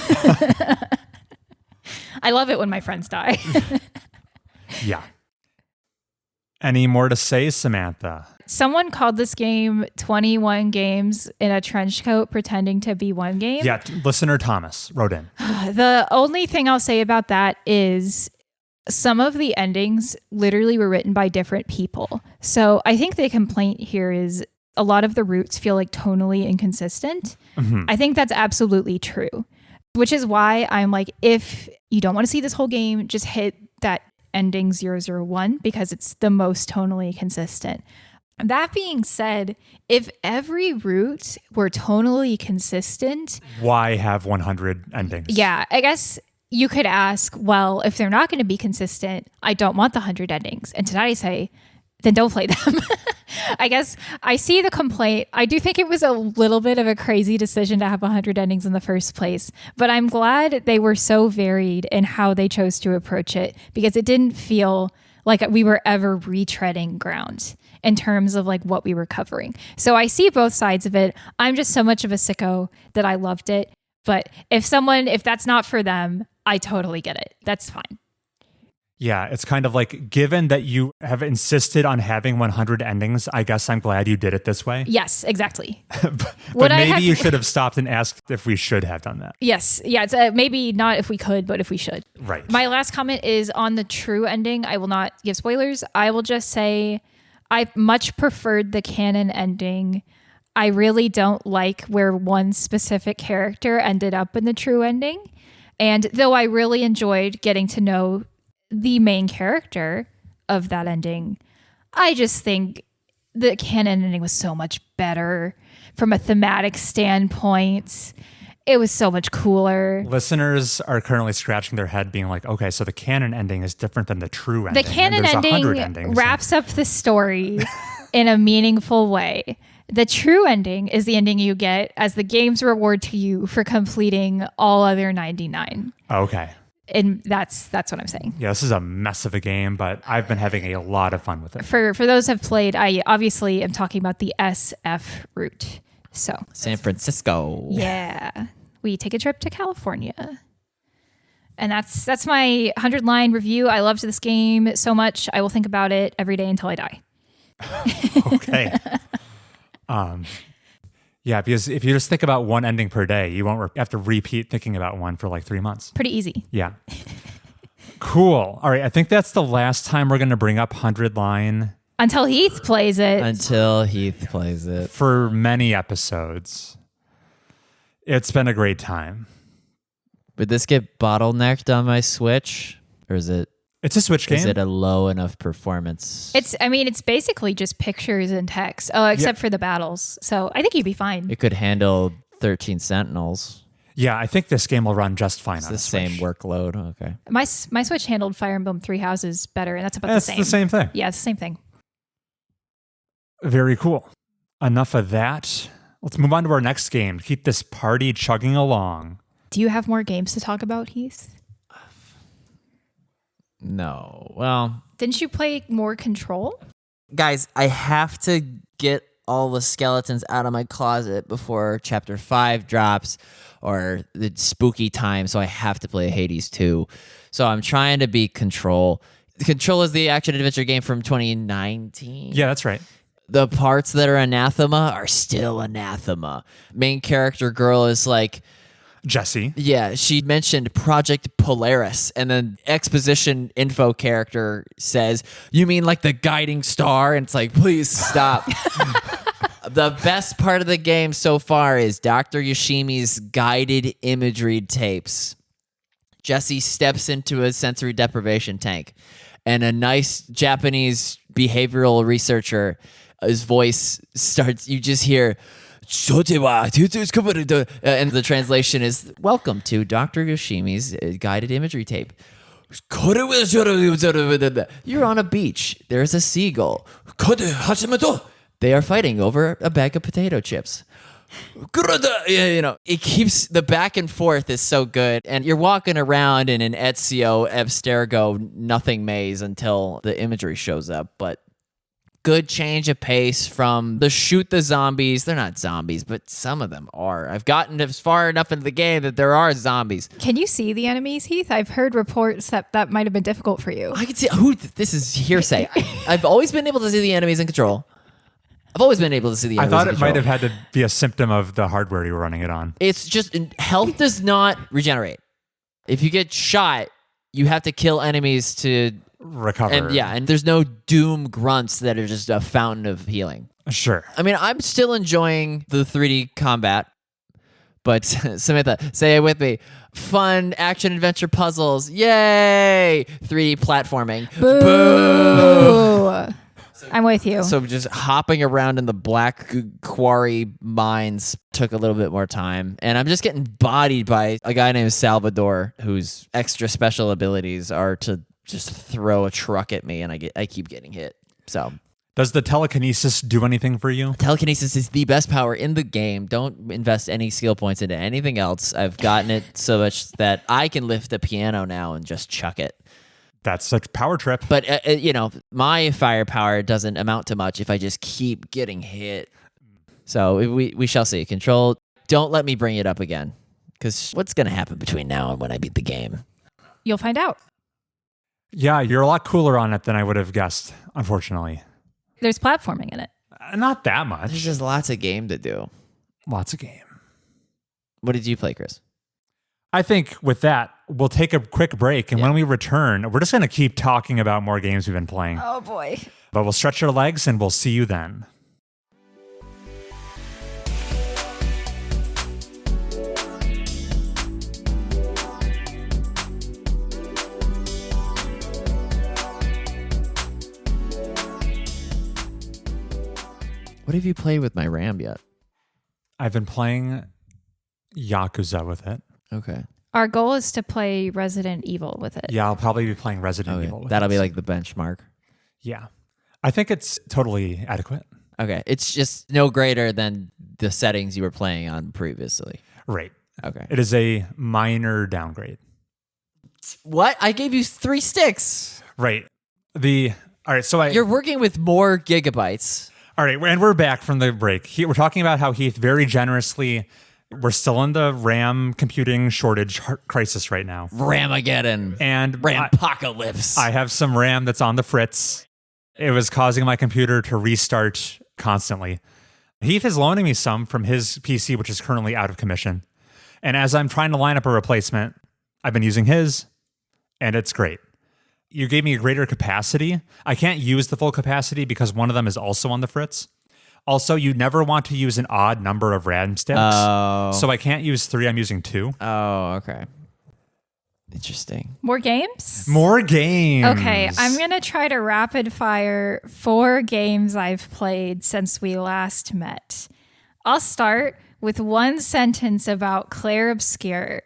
Speaker 3: I love it when my friends die.
Speaker 2: Yeah. Any more to say, Samantha?
Speaker 3: Someone called this game 21 games in a trench coat pretending to be one game.
Speaker 2: Yeah, listener Thomas wrote in.
Speaker 3: The only thing I'll say about that is some of the endings literally were written by different people. So I think the complaint here is a lot of the routes feel like tonally inconsistent. Mm-hmm. I think that's absolutely true, which is why I'm like, if you don't want to see this whole game, just hit that ending 001 because it's the most tonally consistent. That being said, if every route were tonally consistent...
Speaker 2: Why have 100 endings?
Speaker 3: Yeah, I guess you could ask, well, if they're not going to be consistent, I don't want the 100 endings. And tonight I say, then don't play them. I guess I see the complaint. I do think it was a little bit of a crazy decision to have 100 endings in the first place, but I'm glad they were so varied in how they chose to approach it because it didn't feel like we were ever retreading ground in terms of like what we were covering. So I see both sides of it. I'm just so much of a sicko that I loved it. But if that's not for them, I totally get it. That's fine.
Speaker 2: Yeah, it's kind of like, given that you have insisted on having 100 endings, I guess I'm glad you did it this way.
Speaker 3: Yes, exactly.
Speaker 2: but maybe you should have stopped and asked if we should have done that.
Speaker 3: Yes. Yeah, it's maybe not if we could, but if we should.
Speaker 2: Right.
Speaker 3: My last comment is on the true ending. I will not give spoilers. I will just say I much preferred the canon ending. I really don't like where one specific character ended up in the true ending. And though I really enjoyed getting to know the main character of that ending, I just think the canon ending was so much better from a thematic standpoint. It was so much cooler.
Speaker 2: Listeners are currently scratching their head being like, okay, so the canon ending is different than the true ending.
Speaker 3: The canon ending wraps up the story in a meaningful way. The true ending is the ending you get as the game's reward to you for completing all other 99.
Speaker 2: Okay.
Speaker 3: And that's what I'm saying.
Speaker 2: Yeah, this is a mess of a game, but I've been having a lot of fun with it.
Speaker 3: For those who have played, I obviously am talking about the SF route. So
Speaker 1: San Francisco.
Speaker 3: Yeah. We take a trip to California. And that's my 100-line review. I loved this game so much. I will think about it every day until I die.
Speaker 2: Okay. Yeah, because if you just think about one ending per day, you won't have to repeat thinking about one for like 3 months.
Speaker 3: Pretty easy.
Speaker 2: Yeah. Cool. All right. I think that's the last time we're going to bring up 100-line.
Speaker 3: Until Heath plays it.
Speaker 1: Until Heath plays it.
Speaker 2: For many episodes. It's been a great time.
Speaker 1: Would this get bottlenecked on my Switch? Or is it...
Speaker 2: It's a Switch game.
Speaker 1: Is it a low enough performance?
Speaker 3: It's basically just pictures and text. Oh, except for the battles. So I think you'd be fine.
Speaker 1: It could handle 13 Sentinels.
Speaker 2: Yeah, I think this game will run just fine
Speaker 1: It's
Speaker 2: on
Speaker 1: the same
Speaker 2: Switch.
Speaker 1: workload. Okay.
Speaker 3: My Switch handled Fire Emblem Three Houses better, and that's about the same.
Speaker 2: It's the same thing.
Speaker 3: Yeah, it's the same thing.
Speaker 2: Very cool. Enough of that. Let's move on to our next game. Keep this party chugging along.
Speaker 3: Do you have more games to talk about, Heath?
Speaker 1: No. Well,
Speaker 3: Didn't you play more Control?
Speaker 1: guys, I have to get all the skeletons out of my closet before chapter 5 drops or the spooky time, so I have to play Hades 2. So I'm trying to beat Control. Control is the action-adventure game from 2019.
Speaker 2: Yeah, that's right.
Speaker 1: The parts that are anathema are still anathema. Main character girl is like,
Speaker 2: Jesse.
Speaker 1: yeah, she mentioned Project Polaris, and then exposition info character says, you mean like the guiding star? And it's like, please stop. The best part of the game so far is Dr. Yoshimi's guided imagery tapes. Jesse steps into a sensory deprivation tank, and a nice Japanese behavioral researcher, his voice starts, you just hear, and the translation is, welcome to Dr. Yoshimi's guided imagery tape. You're on a beach. There's a seagull. They are fighting over a bag of potato chips. It keeps, the back and forth is so good, and you're walking around in an Ezio Abstergo nothing maze until the imagery shows up, but good change of pace from the shoot the zombies. They're not zombies, but some of them are. I've gotten as far enough into the game that there are zombies.
Speaker 3: Can you see the enemies, Heath? I've heard reports that might have been difficult for you.
Speaker 1: I can see, this is hearsay. I've always been able to see the enemies in Control. I've always been able to see the
Speaker 2: I
Speaker 1: enemies
Speaker 2: thought
Speaker 1: in
Speaker 2: it might
Speaker 1: Control.
Speaker 2: have had to be a symptom of the hardware you were running it on.
Speaker 1: It's just, health does not regenerate. If you get shot, you have to kill enemies to
Speaker 2: Recover.
Speaker 1: and there's no doom grunts that are just a fountain of healing.
Speaker 2: Sure.
Speaker 1: I mean, I'm still enjoying the 3D combat, but Samantha, say it with me. Fun action-adventure puzzles. Yay! 3D platforming.
Speaker 3: Boo! I'm with you.
Speaker 1: So just hopping around in the black quarry mines took a little bit more time. And I'm just getting bodied by a guy named Salvador, whose extra special abilities are to just throw a truck at me, and I keep getting hit. So
Speaker 2: Does the telekinesis do anything for you?
Speaker 1: telekinesis is the best power in the game. Don't invest any skill points into anything else. I've gotten it so much that I can lift a piano now and just chuck it.
Speaker 2: That's a power trip.
Speaker 1: But, my firepower doesn't amount to much if I just keep getting hit. So we shall see. Control, don't let me bring it up again. Because what's going to happen between now and when I beat the game?
Speaker 3: You'll find out.
Speaker 2: Yeah, you're a lot cooler on it than I would have guessed, unfortunately.
Speaker 3: There's platforming in it.
Speaker 2: Not that
Speaker 1: There's
Speaker 2: much.
Speaker 1: just lots of game to do.
Speaker 2: Lots of game.
Speaker 1: What did you play, Chris?
Speaker 2: I think with that, we'll take a quick break. And when we return, we're just going to keep talking about more games we've been playing.
Speaker 3: Oh, boy.
Speaker 2: But we'll stretch our legs and we'll see you then.
Speaker 1: What have you played with my RAM yet?
Speaker 2: I've been playing Yakuza with it.
Speaker 1: Okay.
Speaker 3: Our goal is to play Resident Evil with it.
Speaker 2: Yeah, I'll probably be playing Resident
Speaker 1: Okay.
Speaker 2: Evil with
Speaker 1: That'll
Speaker 2: it.
Speaker 1: be like the benchmark.
Speaker 2: Yeah. I think it's totally adequate.
Speaker 1: Okay. It's just no greater than the settings you were playing on previously.
Speaker 2: Right.
Speaker 1: Okay.
Speaker 2: It is a minor downgrade.
Speaker 1: What? I gave you 3 sticks.
Speaker 2: Right. All right, so
Speaker 1: You're working with more gigabytes.
Speaker 2: All right, and we're back from the break. We're talking about how Heath very generously, we're still in the RAM computing shortage crisis right now.
Speaker 1: Ramageddon.
Speaker 2: And
Speaker 1: Rampacalypse.
Speaker 2: I have some RAM that's on the fritz. It was causing my computer to restart constantly. Heath is loaning me some from his PC, which is currently out of commission. And as I'm trying to line up a replacement, I've been using his, and it's great. You gave me a greater capacity. I can't use the full capacity because one of them is also on the fritz. Also, you never want to use an odd number of RAM sticks.
Speaker 1: Oh.
Speaker 2: So I can't use 3, I'm using 2.
Speaker 1: Oh, okay. Interesting.
Speaker 3: More games?
Speaker 2: More games.
Speaker 3: Okay, I'm going to try to rapid fire 4 games I've played since we last met. I'll start with one sentence about Clair Obscur.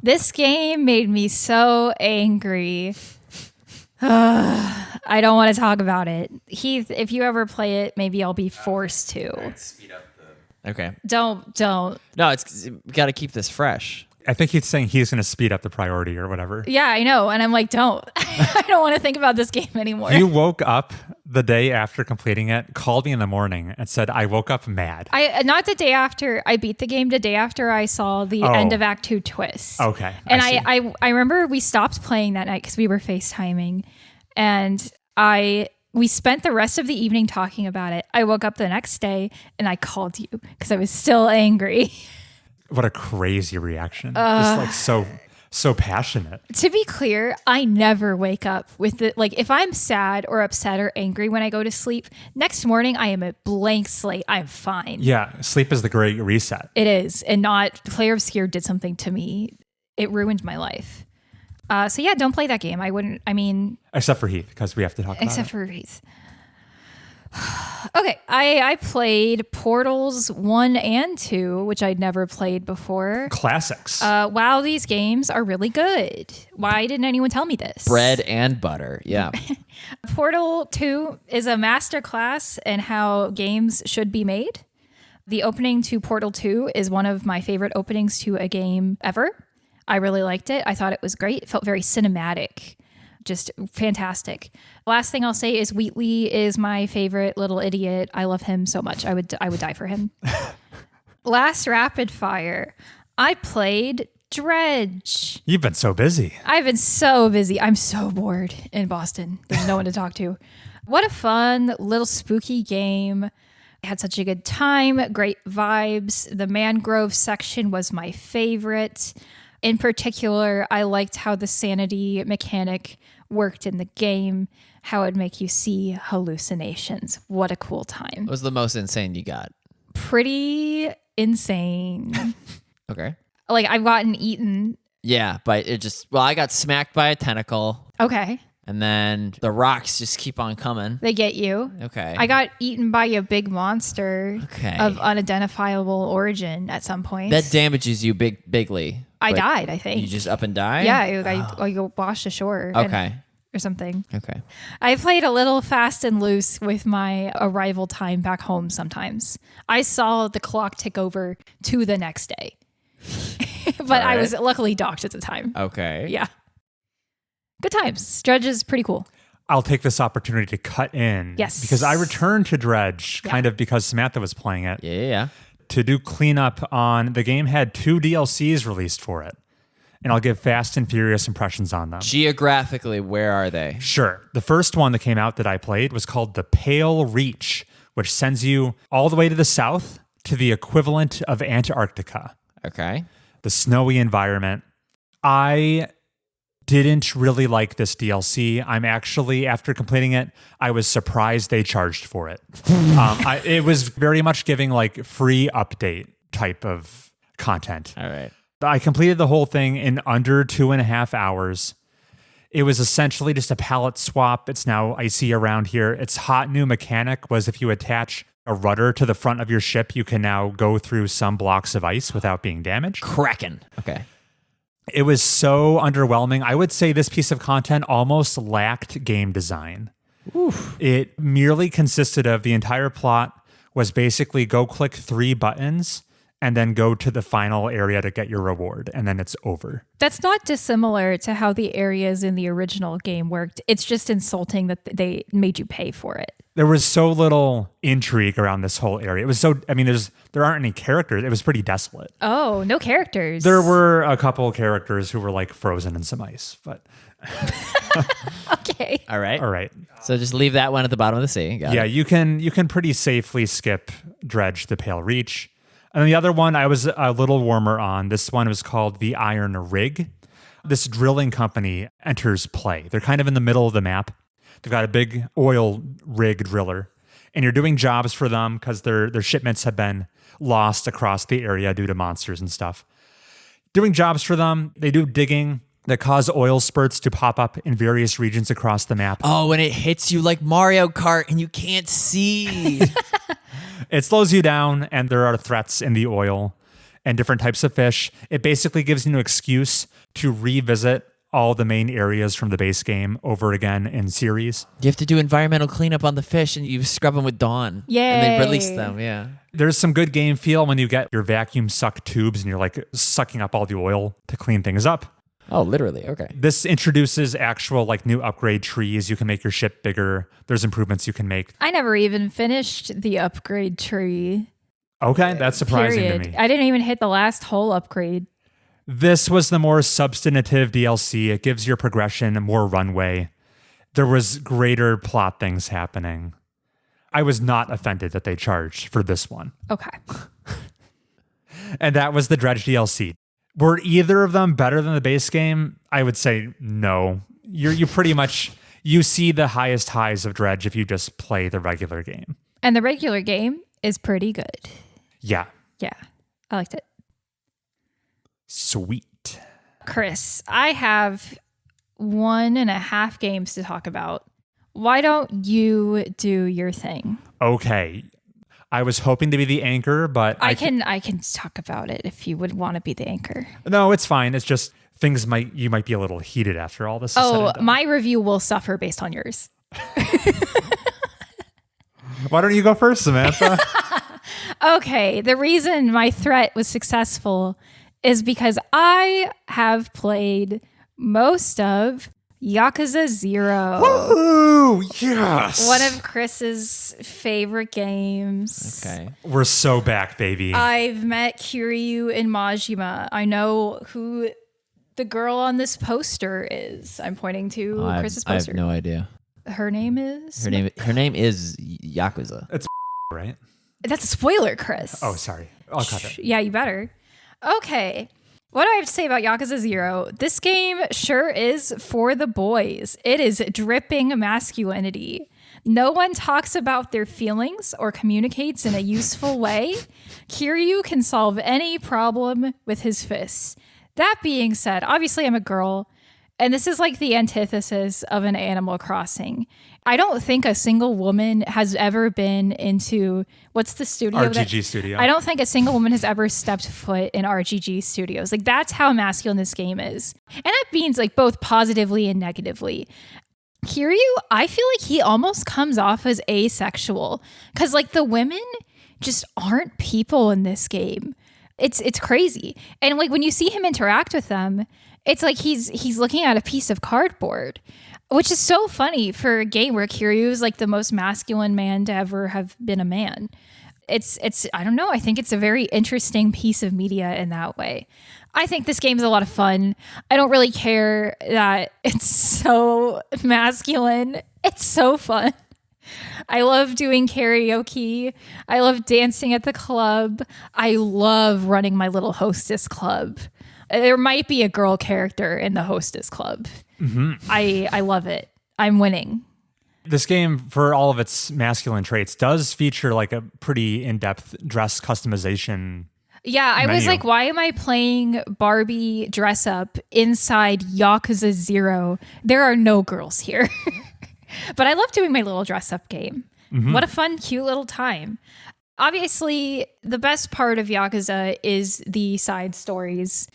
Speaker 3: This game made me so angry. I don't want to talk about it. Heath, if you ever play it, maybe I'll be forced to.
Speaker 1: Okay.
Speaker 3: Don't.
Speaker 1: No, we got to keep this fresh.
Speaker 2: I think he's saying he's going to speed up the priority or whatever.
Speaker 3: Yeah, I know. And I'm like, don't. I don't want to think about this game anymore.
Speaker 2: You woke up the day after completing it, called me in the morning and said, I woke up mad.
Speaker 3: Not the day after I beat the game, the day after I saw the end of Act 2 twist.
Speaker 2: Okay.
Speaker 3: And I remember we stopped playing that night because we were FaceTiming. And we spent the rest of the evening talking about it. I woke up the next day and I called you because I was still angry.
Speaker 2: What a crazy reaction. Just like so passionate.
Speaker 3: To be clear, I never wake up with it. Like if I'm sad or upset or angry when I go to sleep, next morning I am a blank slate. I'm fine.
Speaker 2: Yeah. Sleep is the great reset.
Speaker 3: It is. And not Clair Obscur did something to me. It ruined my life. So yeah, don't play that game.
Speaker 2: Except for Heath, because we have to talk about it.
Speaker 3: Except for Heath. Okay, I played Portals 1 and 2, which I'd never played before.
Speaker 2: Classics.
Speaker 3: Wow, these games are really good. Why didn't anyone tell me this?
Speaker 1: Bread and butter. Yeah.
Speaker 3: Portal 2 is a masterclass in how games should be made. The opening to Portal 2 is one of my favorite openings to a game ever. I really liked it. I thought it was great. It felt very cinematic. Just fantastic. Last thing I'll say is Wheatley is my favorite little idiot. I love him so much. I would die for him. Last rapid fire. I played Dredge.
Speaker 2: You've been so busy.
Speaker 3: I've been so busy. I'm so bored in Boston. There's no one to talk to. What a fun little spooky game. I had such a good time. Great vibes. The mangrove section was my favorite. In particular, I liked how the sanity mechanic worked in the game, how it'd make you see hallucinations. What a cool time.
Speaker 1: What was the most insane you got?
Speaker 3: Pretty insane.
Speaker 1: Okay.
Speaker 3: Like, I've gotten eaten.
Speaker 1: Yeah, but I got smacked by a tentacle.
Speaker 3: Okay.
Speaker 1: And then the rocks just keep on coming.
Speaker 3: They get you.
Speaker 1: Okay.
Speaker 3: I got eaten by a big monster of unidentifiable origin at some point.
Speaker 1: That damages you bigly.
Speaker 3: I died, I think.
Speaker 1: You just up and die?
Speaker 3: Yeah, I washed ashore.
Speaker 1: Okay.
Speaker 3: Or something.
Speaker 1: Okay.
Speaker 3: I played a little fast and loose with my arrival time back home sometimes. I saw the clock tick over to the next day. But I was luckily docked at the time.
Speaker 1: Okay.
Speaker 3: Yeah. Good times. Dredge is pretty cool.
Speaker 2: I'll take this opportunity to cut in.
Speaker 3: Yes.
Speaker 2: Because I returned to Dredge kind of because Samantha was playing it.
Speaker 1: Yeah.
Speaker 2: To do cleanup on the game had 2 DLCs released for it. And I'll give fast and furious impressions on them.
Speaker 1: Geographically, where are they?
Speaker 2: Sure. The first one that came out that I played was called The Pale Reach, which sends you all the way to the south to the equivalent of Antarctica.
Speaker 1: Okay.
Speaker 2: The snowy environment. I didn't really like this DLC. I'm actually, after completing it, I was surprised they charged for it. It was very much giving like free update type of content.
Speaker 1: All right.
Speaker 2: I completed the whole thing in under 2.5 hours. It was essentially just a palette swap. It's now icy around here. Its hot new mechanic was if you attach a rudder to the front of your ship, you can now go through some blocks of ice without being damaged.
Speaker 1: Kraken. Okay.
Speaker 2: It was so underwhelming. I would say this piece of content almost lacked game design.
Speaker 1: Oof.
Speaker 2: It merely consisted of the entire plot was basically go click 3 buttons and then go to the final area to get your reward, and then it's over.
Speaker 3: That's not dissimilar to how the areas in the original game worked. It's just insulting that they made you pay for it.
Speaker 2: There was so little intrigue around this whole area. It was so, there aren't any characters. It was pretty desolate.
Speaker 3: Oh, no characters.
Speaker 2: There were a couple of characters who were like frozen in some ice, but.
Speaker 3: Okay.
Speaker 1: All right.
Speaker 2: All right.
Speaker 1: So just leave that one at the bottom of the sea. Got it.
Speaker 2: You can pretty safely skip Dredge, the Pale Reach. And then the other one I was a little warmer on. This one was called the Iron Rig. This drilling company enters play. They're kind of in the middle of the map. They've got a big oil rig driller, and you're doing jobs for them because their shipments have been lost across the area due to monsters and stuff. Doing jobs for them, they do digging that cause oil spurts to pop up in various regions across the map.
Speaker 1: Oh, and it hits you like Mario Kart and you can't see.
Speaker 2: It slows you down, and there are threats in the oil and different types of fish. It basically gives you an excuse to revisit all the main areas from the base game over again in series.
Speaker 1: You have to do environmental cleanup on the fish, and you scrub them with Dawn.
Speaker 3: Yay.
Speaker 1: And they release them, yeah.
Speaker 2: There's some good game feel when you get your vacuum suck tubes and you're like sucking up all the oil to clean things up.
Speaker 1: Oh, literally, okay.
Speaker 2: This introduces actual like new upgrade trees. You can make your ship bigger. There's improvements you can make.
Speaker 3: I never even finished the upgrade tree.
Speaker 2: Okay, that's surprising to me.
Speaker 3: I didn't even hit the last whole upgrade.
Speaker 2: This was the more substantive DLC. It gives your progression more runway. There was greater plot things happening. I was not offended that they charged for this one.
Speaker 3: Okay.
Speaker 2: And that was the Dredge DLC. Were either of them better than the base game? I would say no. You pretty much, you see the highest highs of Dredge if you just play the regular game.
Speaker 3: And the regular game is pretty good.
Speaker 2: Yeah.
Speaker 3: Yeah, I liked it.
Speaker 2: Sweet.
Speaker 3: Chris, I have 1.5 games to talk about. Why don't you do your thing?
Speaker 2: Okay. I was hoping to be the anchor, but
Speaker 3: I can talk about it if you would want to be the anchor.
Speaker 2: No, it's fine. It's just you might be a little heated after all this is said and done.
Speaker 3: My review will suffer based on yours.
Speaker 2: Why don't you go first, Samantha?
Speaker 3: Okay, the reason my threat was successful is because I have played most of Yakuza 0.
Speaker 2: Ooh, yes.
Speaker 3: One of Chris's favorite games.
Speaker 1: Okay.
Speaker 2: We're so back, baby.
Speaker 3: I've met Kiryu and Majima. I know who the girl on this poster is. I'm pointing to Chris's poster.
Speaker 1: I have no idea.
Speaker 3: Her name is?
Speaker 1: Her name is Yakuza.
Speaker 2: It's right?
Speaker 3: That's a spoiler, Chris.
Speaker 2: Oh, sorry. I'll cut it.
Speaker 3: Yeah, you better. Okay. What do I have to say about Yakuza 0? This game sure is for the boys. It is dripping masculinity. No one talks about their feelings or communicates in a useful way. Kiryu can solve any problem with his fists. That being said, obviously I'm a girl, and this is like the antithesis of an Animal Crossing. I don't think a single woman has ever been into, what's the studio?
Speaker 2: RGG Studio.
Speaker 3: I don't think a single woman has ever stepped foot in RGG Studios. Like, that's how masculine this game is. And that means like both positively and negatively. Kiryu, I feel like he almost comes off as asexual because like the women just aren't people in this game. It's crazy. And like when you see him interact with them, it's like he's looking at a piece of cardboard, which is so funny for a game where Kiryu is like the most masculine man to ever have been a man. It's I don't know. I think it's a very interesting piece of media in that way. I think this game is a lot of fun. I don't really care that it's so masculine. It's so fun. I love doing karaoke. I love dancing at the club. I love running my little hostess club. There might be a girl character in the hostess club. Mm-hmm. I love it. I'm winning.
Speaker 2: This game, for all of its masculine traits, does feature like a pretty in-depth dress customization.
Speaker 3: Yeah, I was like, why am I playing Barbie dress up inside Yakuza 0? There are no girls here. But I love doing my little dress up game. Mm-hmm. What a fun, cute little time. Obviously, the best part of Yakuza is the side stories.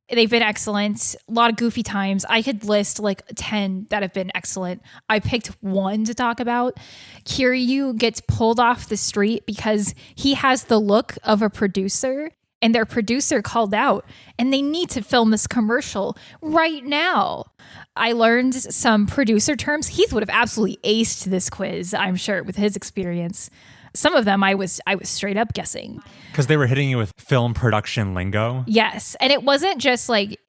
Speaker 3: They've been excellent. A lot of goofy times. I could list like 10 that have been excellent. I picked one to talk about. Kiryu gets pulled off the street because he has the look of a producer, and their producer called out, and they need to film this commercial right now. I learned some producer terms. Heath would have absolutely aced this quiz, I'm sure, with his experience. Some of them I was straight up guessing.
Speaker 2: Because they were hitting you with film production lingo.
Speaker 3: Yes. And it wasn't just like,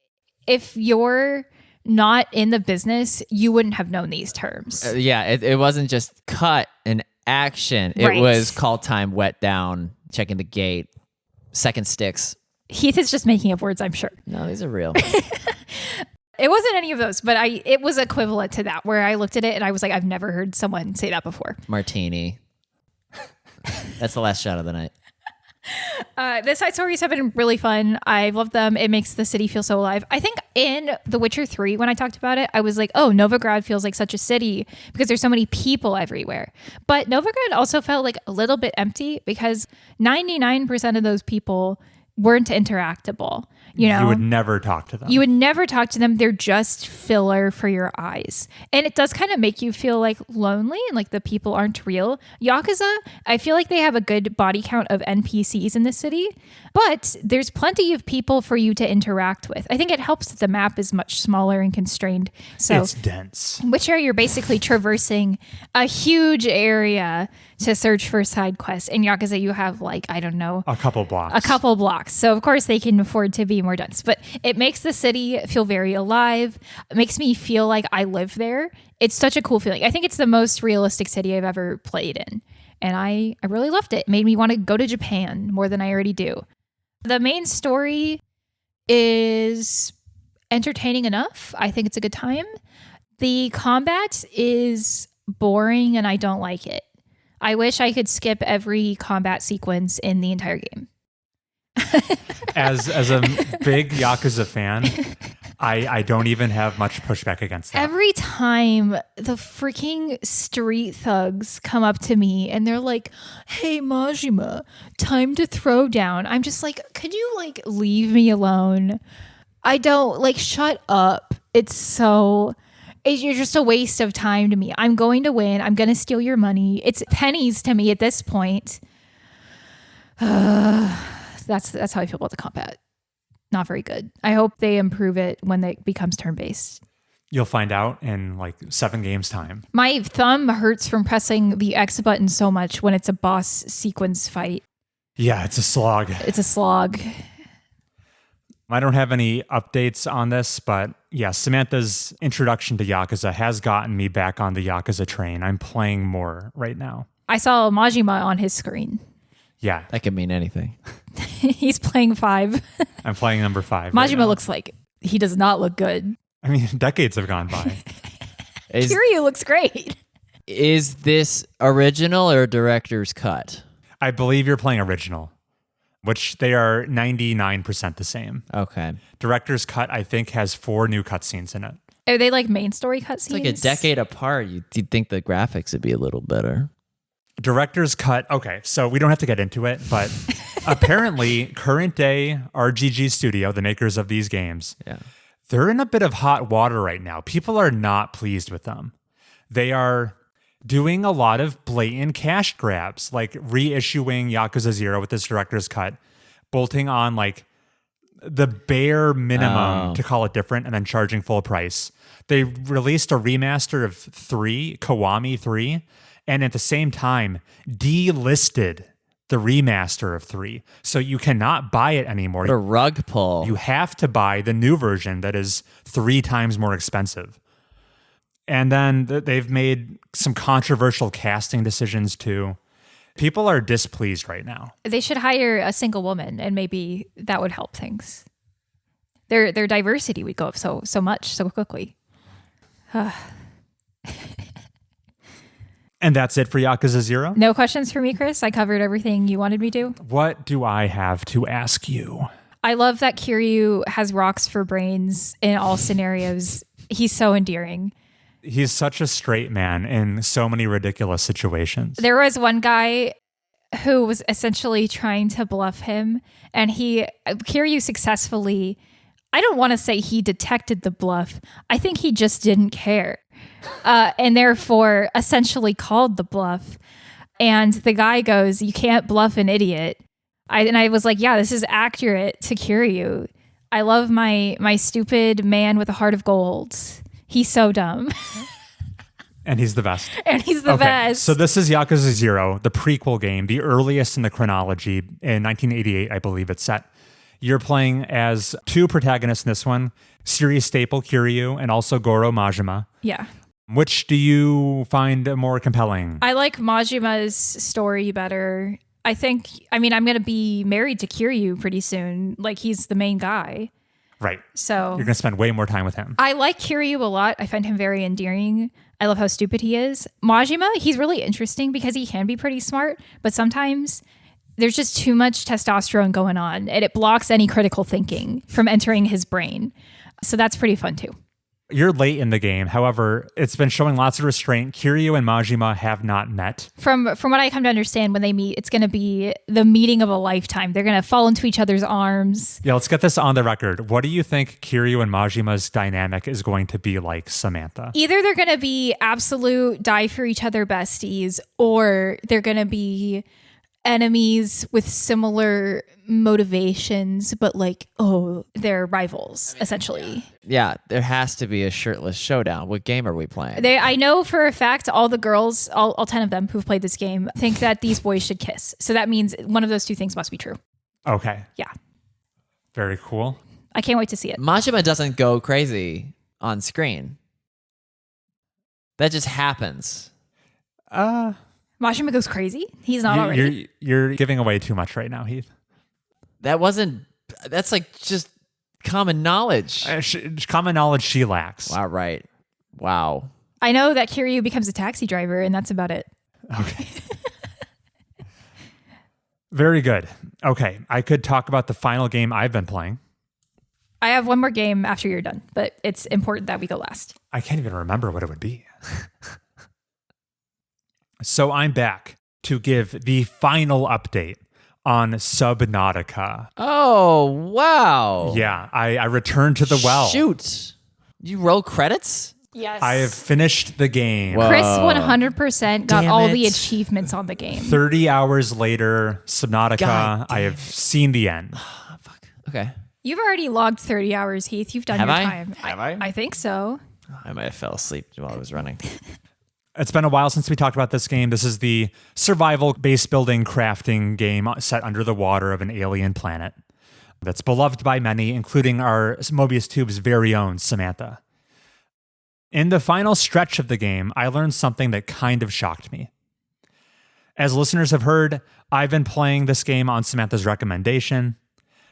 Speaker 3: if you're not in the business, you wouldn't have known these terms.
Speaker 1: It wasn't just cut and action. It was call time, wet down, checking the gate, second sticks.
Speaker 3: Heath is just making up words, I'm sure.
Speaker 1: No, these are real.
Speaker 3: It wasn't any of those, but it was equivalent to that, where I looked at it and I was like, I've never heard someone say that before.
Speaker 1: Martini. That's the last shot of the night.
Speaker 3: The side stories have been really fun. I love them. It makes the city feel so alive. I think in The Witcher 3, when I talked about it, I was like, oh, Novigrad feels like such a city because there's so many people everywhere. But Novigrad also felt like a little bit empty because 99% of those people weren't interactable. You know,
Speaker 2: you would never talk to them.
Speaker 3: You would never talk to them. They're just filler for your eyes. And it does kind of make you feel like lonely and like the people aren't real. Yakuza, I feel like they have a good body count of NPCs in the city, but there's plenty of people for you to interact with. I think it helps that the map is much smaller and constrained. So
Speaker 2: it's dense.
Speaker 3: Witcher, you're basically traversing a huge area to search for side quests. In Yakuza, you have like, I don't know,
Speaker 2: A couple blocks.
Speaker 3: So of course they can afford to be more dense, but it makes the city feel very alive. It makes me feel like I live there. It's such a cool feeling. I think it's the most realistic city I've ever played in. And I really loved it. It made me want to go to Japan more than I already do. The main story is entertaining enough. I think it's a good time. The combat is boring and I don't like it. I wish I could skip every combat sequence in the entire game.
Speaker 2: As a big Yakuza fan, I don't even have much pushback against that.
Speaker 3: Every time the freaking street thugs come up to me and they're like, "Hey Majima, time to throw down." I'm just like, could you like leave me alone? I don't like, shut up. You're just a waste of time to me. I'm going to win. I'm going to steal your money. It's pennies to me at this point. That's how I feel about the combat. Not very good. I hope they improve it when it becomes turn-based.
Speaker 2: You'll find out in like 7 games time.
Speaker 3: My thumb hurts from pressing the X button so much when it's a boss sequence fight.
Speaker 2: Yeah, it's a slog.
Speaker 3: It's a slog.
Speaker 2: I don't have any updates on this, but yeah, Samantha's introduction to Yakuza has gotten me back on the Yakuza train. I'm playing more right now.
Speaker 3: I saw Majima on his screen.
Speaker 2: Yeah.
Speaker 1: That could mean anything.
Speaker 3: He's playing 5.
Speaker 2: I'm playing number 5.
Speaker 3: Majima looks like he does not look good.
Speaker 2: I mean, decades have gone by.
Speaker 3: Kiryu looks great.
Speaker 1: Is this original or director's cut?
Speaker 2: I believe you're playing original, which they are 99% the same.
Speaker 1: Okay.
Speaker 2: Director's cut, I think, has 4 new cutscenes in it.
Speaker 3: Are they like main story cutscenes?
Speaker 1: It's like a decade apart. You'd think the graphics would be a little better.
Speaker 2: Director's cut. Okay, so we don't have to get into it, but apparently current day RGG Studio, the makers of these games, they're in a bit of hot water right now. People are not pleased with them. They are doing a lot of blatant cash grabs, like reissuing Yakuza 0 with this director's cut, bolting on like the bare minimum to call it different and then charging full price. They released a remaster of 3, Kiwami 3, and at the same time delisted the remaster of 3. So you cannot buy it anymore.
Speaker 1: What a rug pull.
Speaker 2: You have to buy the new version that is 3 times more expensive. And then they've made some controversial casting decisions too. People are displeased right now.
Speaker 3: They should hire a single woman and maybe that would help things. Their diversity would go up so much so quickly.
Speaker 2: And that's it for Yakuza 0?
Speaker 3: No questions for me, Chris? I covered everything you wanted me to.
Speaker 2: What do I have to ask you?
Speaker 3: I love that Kiryu has rocks for brains in all scenarios. He's so endearing.
Speaker 2: He's such a straight man in so many ridiculous situations.
Speaker 3: There was one guy who was essentially trying to bluff him, and Kiryu successfully, I don't want to say he detected the bluff. I think he just didn't care. And therefore essentially called the bluff. And the guy goes, "You can't bluff an idiot." I was like, yeah, this is accurate to Kiryu. I love my stupid man with a heart of gold. He's so dumb.
Speaker 2: And he's the best.
Speaker 3: And he's the best.
Speaker 2: So this is Yakuza 0, the prequel game, the earliest in the chronology. In 1988, I believe it's set. You're playing as 2 protagonists in this one, series staple Kiryu and also Goro Majima.
Speaker 3: Yeah.
Speaker 2: Which do you find more compelling?
Speaker 3: I like Majima's story better. I'm going to be married to Kiryu pretty soon. Like, he's the main guy.
Speaker 2: Right.
Speaker 3: So
Speaker 2: you're going to spend way more time with him.
Speaker 3: I like Kiryu a lot. I find him very endearing. I love how stupid he is. Majima, he's really interesting because he can be pretty smart, but sometimes there's just too much testosterone going on and it blocks any critical thinking from entering his brain. So that's pretty fun too.
Speaker 2: You're late in the game. However, it's been showing lots of restraint. Kiryu and Majima have not met.
Speaker 3: From what I come to understand, when they meet, it's going to be the meeting of a lifetime. They're going to fall into each other's arms.
Speaker 2: Yeah, let's get this on the record. What do you think Kiryu and Majima's dynamic is going to be like, Samantha?
Speaker 3: Either they're going to be absolute die for each other besties, or they're going to be enemies with similar motivations, but like, they're rivals, essentially.
Speaker 1: Yeah, there has to be a shirtless showdown. What game are we playing?
Speaker 3: I know for a fact all the girls, all 10 of them who've played this game, think that these boys should kiss. So that means one of those two things must be true.
Speaker 2: Okay.
Speaker 3: Yeah.
Speaker 2: Very cool.
Speaker 3: I can't wait to see it.
Speaker 1: Majima doesn't go crazy on screen. That just happens.
Speaker 3: Majima goes crazy? He's not already.
Speaker 2: You're giving away too much right now, Heath.
Speaker 1: That's like just common knowledge.
Speaker 2: Common knowledge she lacks.
Speaker 1: Wow, right. Wow.
Speaker 3: I know that Kiryu becomes a taxi driver, and that's about it.
Speaker 2: Okay. Very good. Okay, I could talk about the final game I've been playing.
Speaker 3: I have one more game after you're done, but it's important that we go last.
Speaker 2: I can't even remember what it would be. So I'm back to give the final update on Subnautica.
Speaker 1: Oh, wow.
Speaker 2: Yeah, I returned to the well.
Speaker 1: Shoot. You roll credits?
Speaker 3: Yes.
Speaker 2: I have finished the game.
Speaker 1: Whoa.
Speaker 3: Chris 100% got
Speaker 1: Damn
Speaker 3: all
Speaker 1: it.
Speaker 3: the achievements on the game.
Speaker 2: 30 hours later, Subnautica,
Speaker 1: God
Speaker 2: I have seen the end.
Speaker 1: Oh, fuck. Okay.
Speaker 3: You've already logged 30 hours, Heath. You've done
Speaker 1: Have
Speaker 3: your
Speaker 1: I?
Speaker 3: time.
Speaker 1: Have I?
Speaker 3: I think so.
Speaker 1: I might have fell asleep while I was running.
Speaker 2: It's been a while since we talked about this game. This is the survival base building crafting game set under the water of an alien planet that's beloved by many, including our Mobius Tube's very own Samantha. In the final stretch of the game, I learned something that kind of shocked me. As listeners have heard, I've been playing this game on Samantha's recommendation.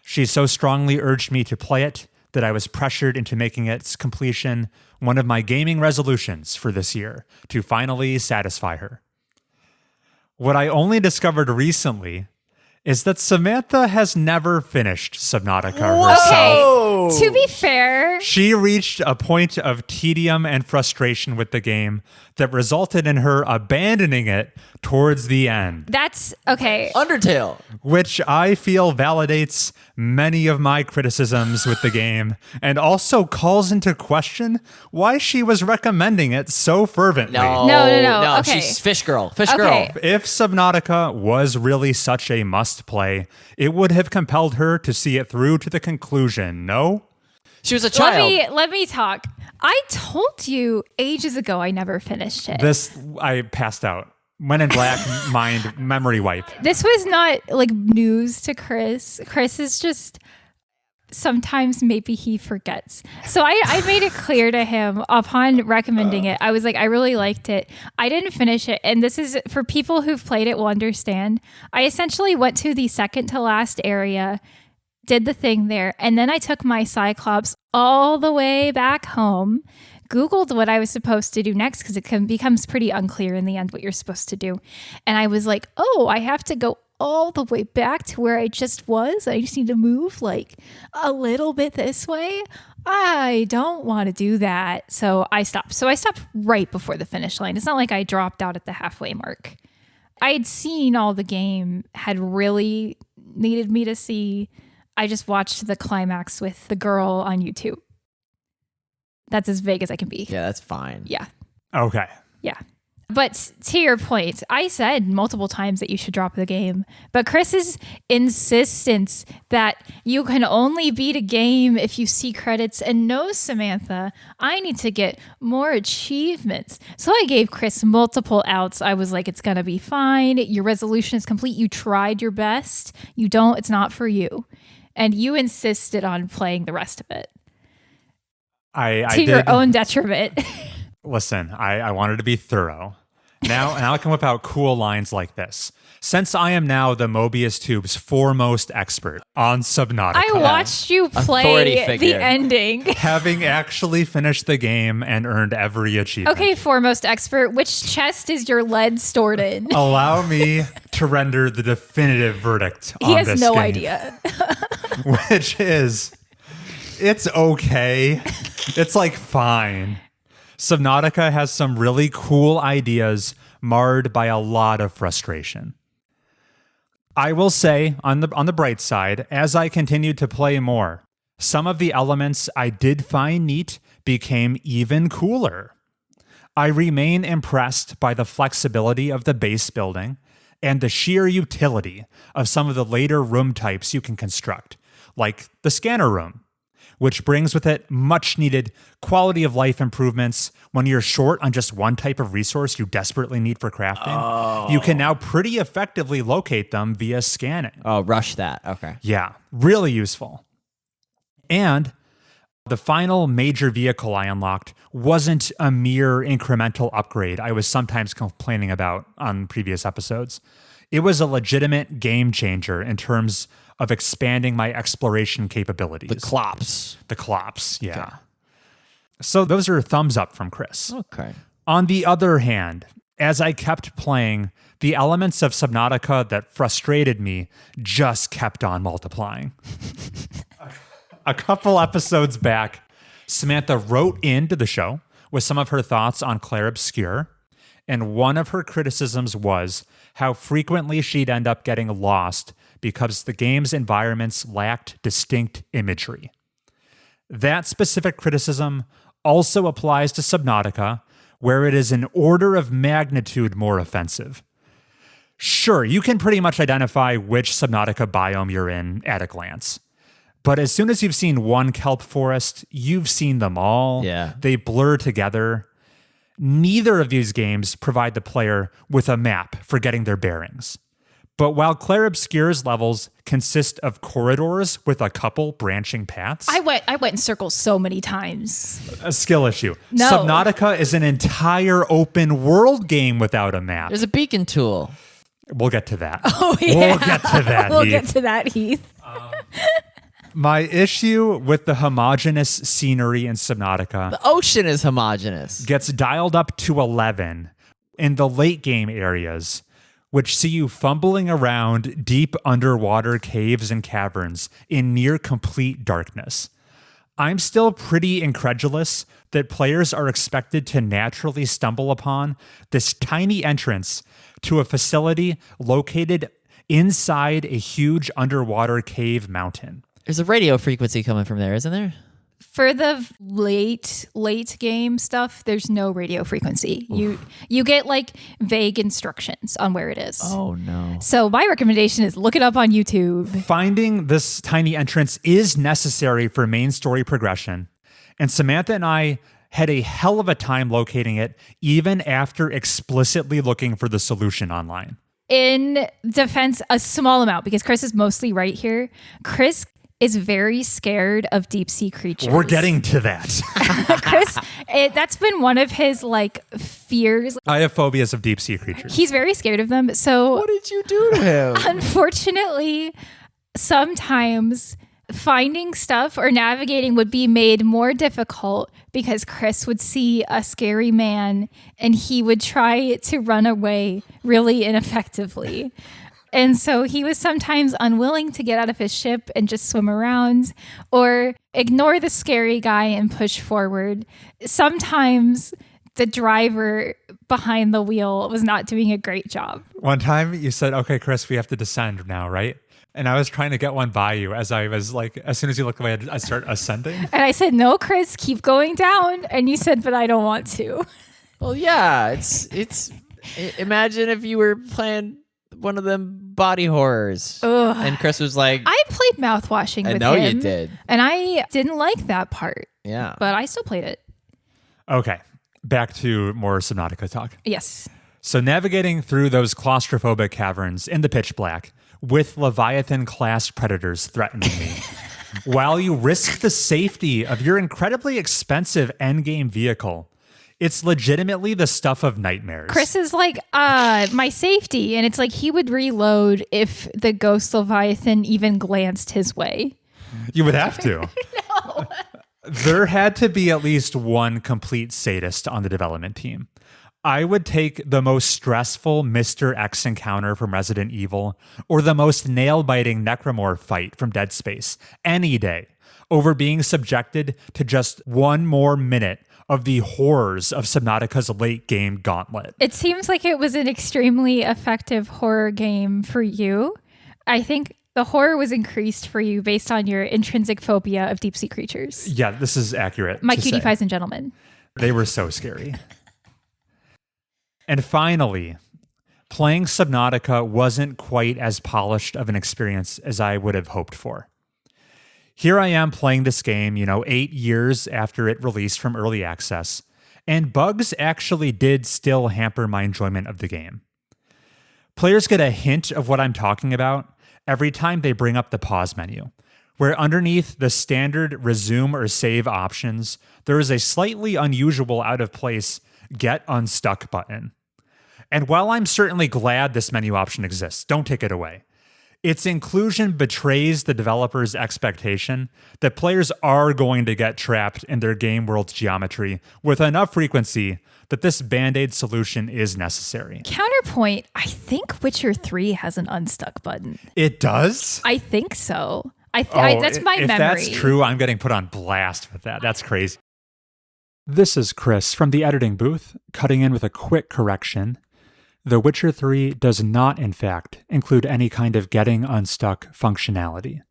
Speaker 2: She so strongly urged me to play it that I was pressured into making its completion one of my gaming resolutions for this year to finally satisfy her. What I only discovered recently is that Samantha has never finished Subnautica herself.
Speaker 3: Okay. To be fair,
Speaker 2: She reached a point of tedium and frustration with the game that resulted in her abandoning it towards the end,
Speaker 3: that's okay.
Speaker 1: Undertale.
Speaker 2: which I feel validates many of my criticisms with the game and also calls into question why she was recommending it so fervently.
Speaker 3: No. Okay.
Speaker 1: She's fish girl.
Speaker 3: Okay.
Speaker 2: If Subnautica was really such a must-play, it would have compelled her to see it through to the conclusion, no?
Speaker 1: She was a child.
Speaker 3: Let me talk. I told you ages ago I never finished it.
Speaker 2: I passed out. Men in Black mind memory wipe.
Speaker 3: This was not like news to Chris. Chris is just sometimes maybe he forgets. So I made it clear to him upon recommending it. I was like, I really liked it. I didn't finish it. And this is for people who've played it will understand. I essentially went to the second to last area, did the thing there, and then I took my Cyclops all the way back home, Googled what I was supposed to do next because it becomes pretty unclear in the end what you're supposed to do. And I was like, oh, I have to go all the way back to where I just was. I just need to move like a little bit this way. I don't want to do that. So I stopped. So I stopped right before the finish line. It's not like I dropped out at the halfway mark. I had seen all the game, had really needed me to see. I just watched the climax with the girl on YouTube. That's as vague as I can be.
Speaker 1: Yeah, that's fine.
Speaker 3: Yeah.
Speaker 2: Okay.
Speaker 3: Yeah. But to your point, I said multiple times that you should drop the game. But Chris's insistence that you can only beat a game if you see credits, and no, Samantha, I need to get more achievements. So I gave Chris multiple outs. I was like, it's going to be fine. Your resolution is complete. You tried your best. You don't, it's not for you. And you insisted on playing the rest of it.
Speaker 2: I
Speaker 3: to
Speaker 2: did.
Speaker 3: your own detriment.
Speaker 2: Listen, I wanted to be thorough. Now I can whip out cool lines like this. Since I am now the Mobius Tube's foremost expert on Subnautica,
Speaker 3: I watched you
Speaker 1: Authority
Speaker 3: play
Speaker 1: figure.
Speaker 3: the ending.
Speaker 2: having actually finished the game and earned every achievement.
Speaker 3: Okay, foremost expert, which chest is your lead stored in?
Speaker 2: Allow me to render the definitive verdict on
Speaker 3: He has
Speaker 2: this
Speaker 3: no
Speaker 2: game,
Speaker 3: idea.
Speaker 2: which is It's okay. It's like fine. Subnautica has some really cool ideas marred by a lot of frustration. I will say, on the bright side, as I continued to play more, some of the elements I did find neat became even cooler. I remain impressed by the flexibility of the base building and the sheer utility of some of the later room types you can construct, like the scanner room, which brings with it much needed quality of life improvements when you're short on just one type of resource you desperately need for crafting. You can now pretty effectively locate them via scanning.
Speaker 1: Oh, rush that. Okay.
Speaker 2: Yeah, really useful. And the final major vehicle I unlocked wasn't a mere incremental upgrade I was sometimes complaining about on previous episodes. It was a legitimate game changer in terms of expanding my exploration capabilities.
Speaker 1: The clops.
Speaker 2: The clops, yeah. Okay. So those are thumbs up from Chris.
Speaker 1: Okay.
Speaker 2: On the other hand, as I kept playing, the elements of Subnautica that frustrated me just kept on multiplying. A couple episodes back, Samantha wrote into the show with some of her thoughts on Clair Obscur, and one of her criticisms was how frequently she'd end up getting lost because the game's environments lacked distinct imagery. That specific criticism also applies to Subnautica, where it is an order of magnitude more offensive. Sure, you can pretty much identify which Subnautica biome you're in at a glance. But as soon as you've seen one kelp forest, you've seen them all.
Speaker 1: Yeah.
Speaker 2: They blur together. Neither of these games provide the player with a map for getting their bearings. But while Clair Obscur's levels consist of corridors with a couple branching paths...
Speaker 3: I went in circles so many times.
Speaker 2: A skill issue.
Speaker 3: No.
Speaker 2: Subnautica is an entire open world game without a map.
Speaker 1: There's a beacon tool.
Speaker 2: We'll get to that.
Speaker 3: Oh, yeah.
Speaker 2: We'll get to that,
Speaker 3: We'll
Speaker 2: Heath.
Speaker 3: get to that, Heath.
Speaker 2: My issue with the homogeneous scenery in Subnautica...
Speaker 1: The ocean is homogeneous.
Speaker 2: ...gets dialed up to 11 in the late game areas, which see you fumbling around deep underwater caves and caverns in near complete darkness. I'm still pretty incredulous that players are expected to naturally stumble upon this tiny entrance to a facility located inside a huge underwater cave mountain.
Speaker 1: There's a radio frequency coming from there, isn't there?
Speaker 3: For the late game stuff, there's no radio frequency. You get like vague instructions on where it is.
Speaker 1: Oh no.
Speaker 3: So my recommendation is look it up on YouTube.
Speaker 2: Finding this tiny entrance is necessary for main story progression, and Samantha and I had a hell of a time locating it even after explicitly looking for the solution online.
Speaker 3: In defense, a small amount, because Chris is mostly right here. Chris is very scared of deep sea creatures.
Speaker 2: We're getting to that.
Speaker 3: Chris, that's been one of his like fears.
Speaker 2: I have phobias of deep sea creatures.
Speaker 3: He's very scared of them. So
Speaker 1: What did you do to him?
Speaker 3: unfortunately, sometimes finding stuff or navigating would be made more difficult because Chris would see a scary man and he would try to run away really ineffectively. And so he was sometimes unwilling to get out of his ship and just swim around or ignore the scary guy and push forward. Sometimes the driver behind the wheel was not doing a great job.
Speaker 2: One time you said, okay, Chris, we have to descend now, right? And I was trying to get one by you as I was like, as soon as you looked away, I start ascending.
Speaker 3: And I said, no, Chris, keep going down. And you said, but I don't want to.
Speaker 1: Well, yeah, imagine if you were playing one of them body horrors.
Speaker 3: Ugh.
Speaker 1: And Chris was like,
Speaker 3: I played mouthwashing with him.
Speaker 1: I know you did.
Speaker 3: And I didn't like that part.
Speaker 1: Yeah.
Speaker 3: But I still played it.
Speaker 2: Okay, back to more Subnautica talk.
Speaker 3: Yes.
Speaker 2: So navigating through those claustrophobic caverns in the pitch black with Leviathan-class predators threatening me, while you risk the safety of your incredibly expensive endgame vehicle, it's legitimately the stuff of nightmares.
Speaker 3: Chris is like, my safety. And it's like he would reload if the ghost Leviathan even glanced his way.
Speaker 2: You would have to.
Speaker 3: No.
Speaker 2: There had to be at least one complete sadist on the development team. I would take the most stressful Mr. X encounter from Resident Evil or the most nail-biting necromorph fight from Dead Space any day over being subjected to just one more minute of the horrors of Subnautica's late game gauntlet.
Speaker 3: It seems like it was an extremely effective horror game for you. I think the horror was increased for you based on your intrinsic phobia of deep sea creatures.
Speaker 2: Yeah, this is accurate.
Speaker 3: My cutie pies and gentlemen.
Speaker 2: They were so scary. And finally, playing Subnautica wasn't quite as polished of an experience as I would have hoped for. Here I am playing this game, 8 years after it released from early access, and bugs actually did still hamper my enjoyment of the game. Players get a hint of what I'm talking about every time they bring up the pause menu, where underneath the standard resume or save options, there is a slightly unusual out of place Get Unstuck button. And while I'm certainly glad this menu option exists, don't take it away, its inclusion betrays the developer's expectation that players are going to get trapped in their game world's geometry with enough frequency that this Band-Aid solution is necessary.
Speaker 3: Counterpoint, I think Witcher 3 has an unstuck button.
Speaker 2: It does?
Speaker 3: I think so. That's my
Speaker 2: if
Speaker 3: memory.
Speaker 2: If that's true, I'm getting put on blast with that. That's crazy. This is Chris from the editing booth, cutting in with a quick correction. The Witcher 3 does not, in fact, include any kind of getting unstuck functionality.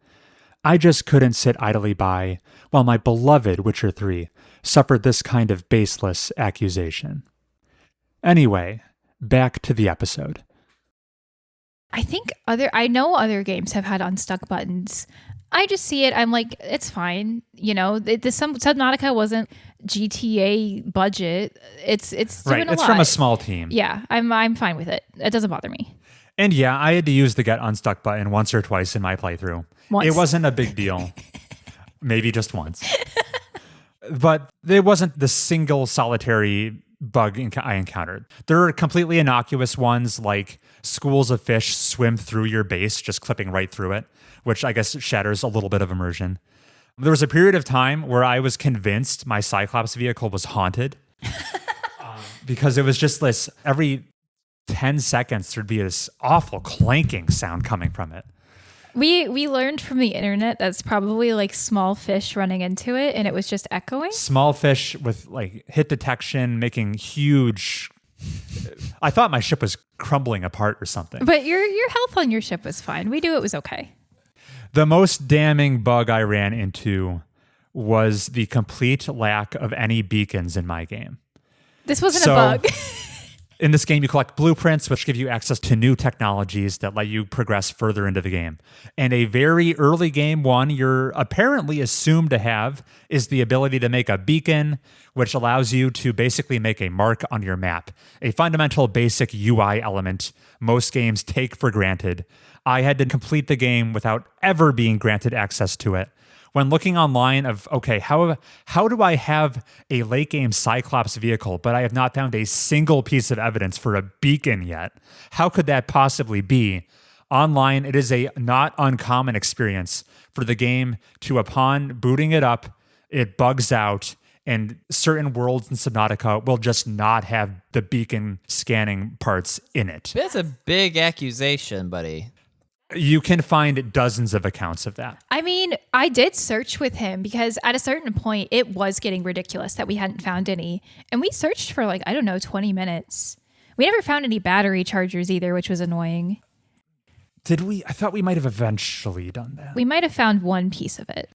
Speaker 2: I just couldn't sit idly by while my beloved Witcher 3 suffered this kind of baseless accusation. Anyway, back to the episode.
Speaker 3: I know other games have had unstuck buttons. I just see it. I'm like, it's fine. Subnautica wasn't GTA budget. It's doing
Speaker 2: right.
Speaker 3: a lot.
Speaker 2: It's from a small team.
Speaker 3: Yeah, I'm fine with it. It doesn't bother me.
Speaker 2: And yeah, I had to use the get unstuck button once or twice in my playthrough.
Speaker 3: Once.
Speaker 2: It wasn't a big deal. Maybe just once. But it wasn't the single solitary bug I encountered. There are completely innocuous ones like schools of fish swim through your base, just clipping right through it, which I guess shatters a little bit of immersion. There was a period of time where I was convinced my Cyclops vehicle was haunted because it was just this, every 10 seconds there'd be this awful clanking sound coming from it.
Speaker 3: We learned from the internet that's probably like small fish running into it and it was just echoing.
Speaker 2: Small fish with like hit detection making huge... I thought my ship was crumbling apart or something.
Speaker 3: But your health on your ship was fine. We knew it was okay.
Speaker 2: The most damning bug I ran into was the complete lack of any beacons in my game.
Speaker 3: This wasn't a bug.
Speaker 2: In this game, you collect blueprints, which give you access to new technologies that let you progress further into the game. And a very early game one you're apparently assumed to have is the ability to make a beacon, which allows you to basically make a mark on your map, a fundamental basic UI element most games take for granted. I had to complete the game without ever being granted access to it. When looking online of, okay, how do I have a late game Cyclops vehicle, but I have not found a single piece of evidence for a beacon yet? How could that possibly be? Online, it is a not uncommon experience for the game to, upon booting it up, it bugs out, and certain worlds in Subnautica will just not have the beacon scanning parts in it.
Speaker 1: That's a big accusation, buddy.
Speaker 2: You can find dozens of accounts of that.
Speaker 3: I mean, I did search with him because at a certain point, it was getting ridiculous that we hadn't found any. And we searched for 20 minutes. We never found any battery chargers either, which was annoying.
Speaker 2: Did we? I thought we might have eventually done that.
Speaker 3: We might have found one piece of it.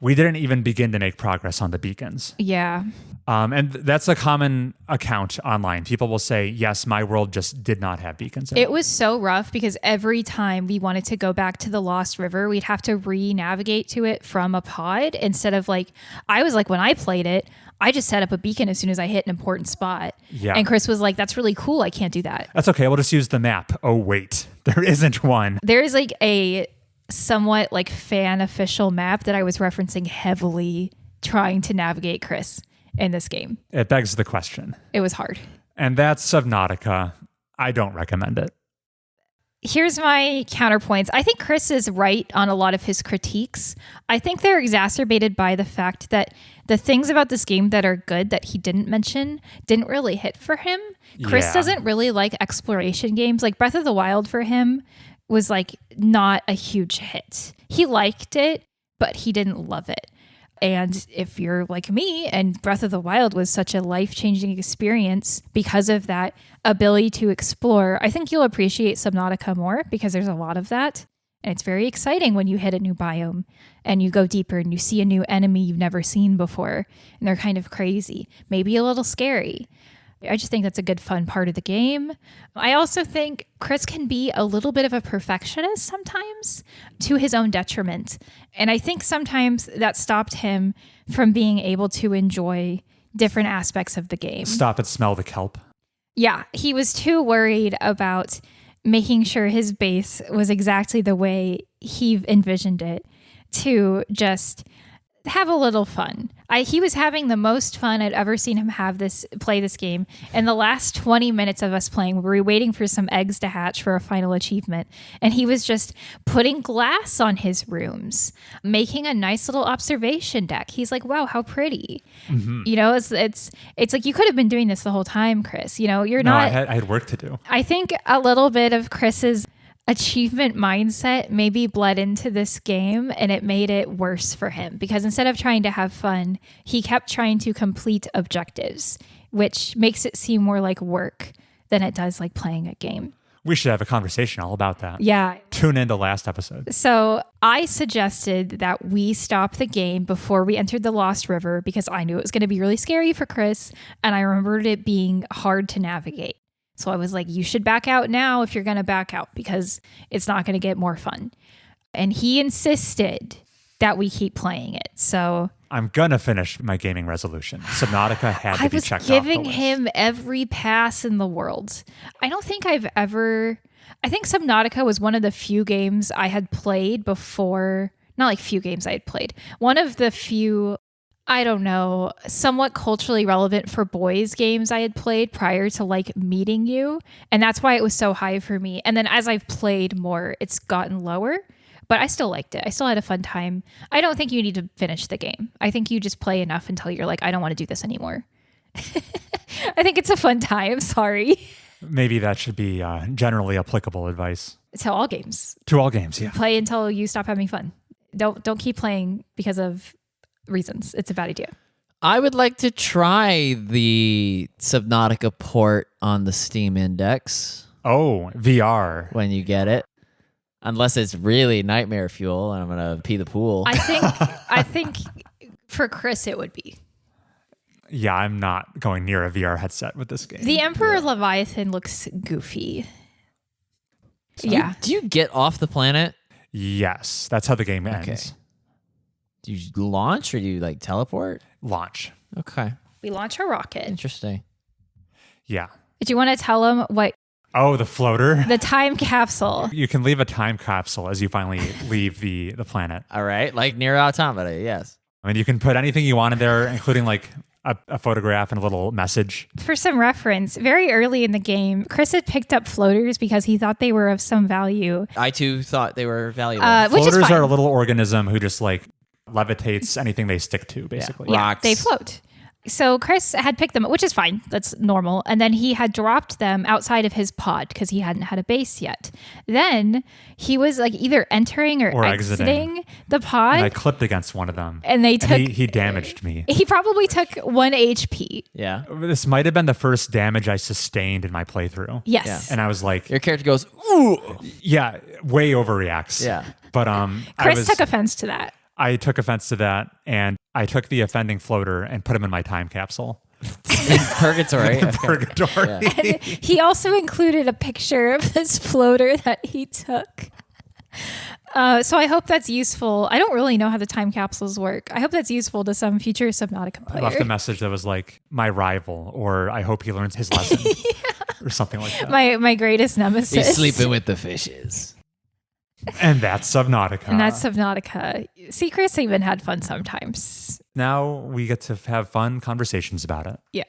Speaker 2: We didn't even begin to make progress on the beacons.
Speaker 3: Yeah.
Speaker 2: And that's a common account online. People will say, yes, my world just did not have beacons in it.
Speaker 3: It was so rough because every time we wanted to go back to the Lost River, we'd have to re-navigate to it from a pod instead of when I played it, I just set up a beacon as soon as I hit an important spot.
Speaker 2: Yeah.
Speaker 3: And Chris was like, that's really cool. I can't do that.
Speaker 2: That's okay. We'll just use the map. Oh, wait. There isn't one.
Speaker 3: There is a somewhat fan official map that I was referencing heavily trying to navigate Chris in this game.
Speaker 2: It begs the question.
Speaker 3: It was hard.
Speaker 2: And that's Subnautica. I don't recommend it.
Speaker 3: Here's my counterpoints. I think Chris is right on a lot of his critiques. I think they're exacerbated by the fact that the things about this game that are good that he didn't mention didn't really hit for him. Chris doesn't really like exploration games. Like Breath of the Wild for him was like not a huge hit. He liked it, but he didn't love it. And if you're like me and Breath of the Wild was such a life-changing experience because of that ability to explore, I think you'll appreciate Subnautica more because there's a lot of that. And it's very exciting when you hit a new biome and you go deeper and you see a new enemy you've never seen before. And they're kind of crazy, maybe a little scary. I just think that's a good fun part of the game. I also think Chris can be a little bit of a perfectionist sometimes to his own detriment. And I think sometimes that stopped him from being able to enjoy different aspects of the game.
Speaker 2: Stop and smell the kelp.
Speaker 3: Yeah, he was too worried about making sure his base was exactly the way he envisioned it to just have a little fun. He was having the most fun I'd ever seen him play this game. And the last 20 minutes of us playing, we were waiting for some eggs to hatch for a final achievement. And he was just putting glass on his rooms, making a nice little observation deck. He's like, wow, how pretty. Mm-hmm. You know, it's like you could have been doing this the whole time, Chris. You know, I
Speaker 2: had work to do.
Speaker 3: I think a little bit of Chris's achievement mindset maybe bled into this game and it made it worse for him because instead of trying to have fun, he kept trying to complete objectives, which makes it seem more like work than it does like playing a game.
Speaker 2: We should have a conversation all about that.
Speaker 3: Yeah.
Speaker 2: Tune into last episode.
Speaker 3: So I suggested that we stop the game before we entered the Lost River because I knew it was going to be really scary for Chris and I remembered it being hard to navigate. So I was like, you should back out now if you're going to back out because it's not going to get more fun. And he insisted that we keep playing it. So
Speaker 2: I'm going to finish my gaming resolution. Subnautica had to be checked off the list. I was
Speaker 3: giving him every pass in the world. I think Subnautica was one of the few games I had played before. Not like few games I had played. One of the few, I don't know, somewhat culturally relevant for boys games I had played prior to like meeting you. And that's why it was so high for me. And then as I've played more, it's gotten lower, but I still liked it. I still had a fun time. I don't think you need to finish the game. I think you just play enough until you're like, I don't want to do this anymore. I think it's a fun time. Sorry.
Speaker 2: Maybe that should be generally applicable advice.
Speaker 3: To all games.
Speaker 2: To all games, yeah.
Speaker 3: Play until you stop having fun. Don't keep playing because of reasons. It's a bad idea.
Speaker 1: I would like to try the Subnautica port on the Steam Index.
Speaker 2: Oh, VR.
Speaker 1: When you get it. Unless it's really nightmare fuel and I'm going to pee the pool.
Speaker 3: I think for Chris it would be.
Speaker 2: Yeah, I'm not going near a VR headset with this game.
Speaker 3: The Emperor Leviathan looks goofy.
Speaker 1: Do you get off the planet?
Speaker 2: Yes, that's how the game ends.
Speaker 1: Okay. Do you launch or do you like teleport?
Speaker 2: Launch.
Speaker 1: Okay.
Speaker 3: We launch a rocket.
Speaker 1: Interesting.
Speaker 2: Yeah.
Speaker 3: Do you want to tell them what?
Speaker 2: Oh, the floater?
Speaker 3: The time capsule.
Speaker 2: You can leave a time capsule as you finally leave the planet.
Speaker 1: All right. Like Nier Automata, yes.
Speaker 2: I mean, you can put anything you want in there, including like a photograph and a little message.
Speaker 3: For some reference, very early in the game, Chris had picked up floaters because he thought they were of some value.
Speaker 1: I too thought they were valuable.
Speaker 2: Floaters are a little organism who just like levitates anything they stick to, basically.
Speaker 3: Yeah,
Speaker 1: Rocks.
Speaker 3: they float. So Chris had picked them up, which is fine. That's normal. And then he had dropped them outside of his pod because he hadn't had a base yet. Then he was like either entering or exiting the pod.
Speaker 2: And I clipped against one of them.
Speaker 3: And they took...
Speaker 2: He damaged me.
Speaker 3: He probably took 1 HP.
Speaker 1: Yeah.
Speaker 2: This might have been the first damage I sustained in my playthrough.
Speaker 3: Yes.
Speaker 1: Yeah.
Speaker 2: And I was like...
Speaker 1: Your character goes, ooh!
Speaker 2: Yeah, way overreacts.
Speaker 1: Yeah.
Speaker 2: But
Speaker 3: Chris took offense to that.
Speaker 2: I took offense to that, and I took the offending floater and put him in my time capsule.
Speaker 1: Purgatory.
Speaker 2: Purgatory.
Speaker 1: Yeah.
Speaker 3: And he also included a picture of this floater that he took. So I hope that's useful. I don't really know how the time capsules work. I hope that's useful to some future Subnautica player.
Speaker 2: I left a message that was like, my rival, or I hope he learns his lesson, or something like that.
Speaker 3: My greatest nemesis.
Speaker 1: He's sleeping with the fishes.
Speaker 2: And that's Subnautica.
Speaker 3: See, Chris even had fun sometimes.
Speaker 2: Now we get to have fun conversations about it.
Speaker 3: Yeah.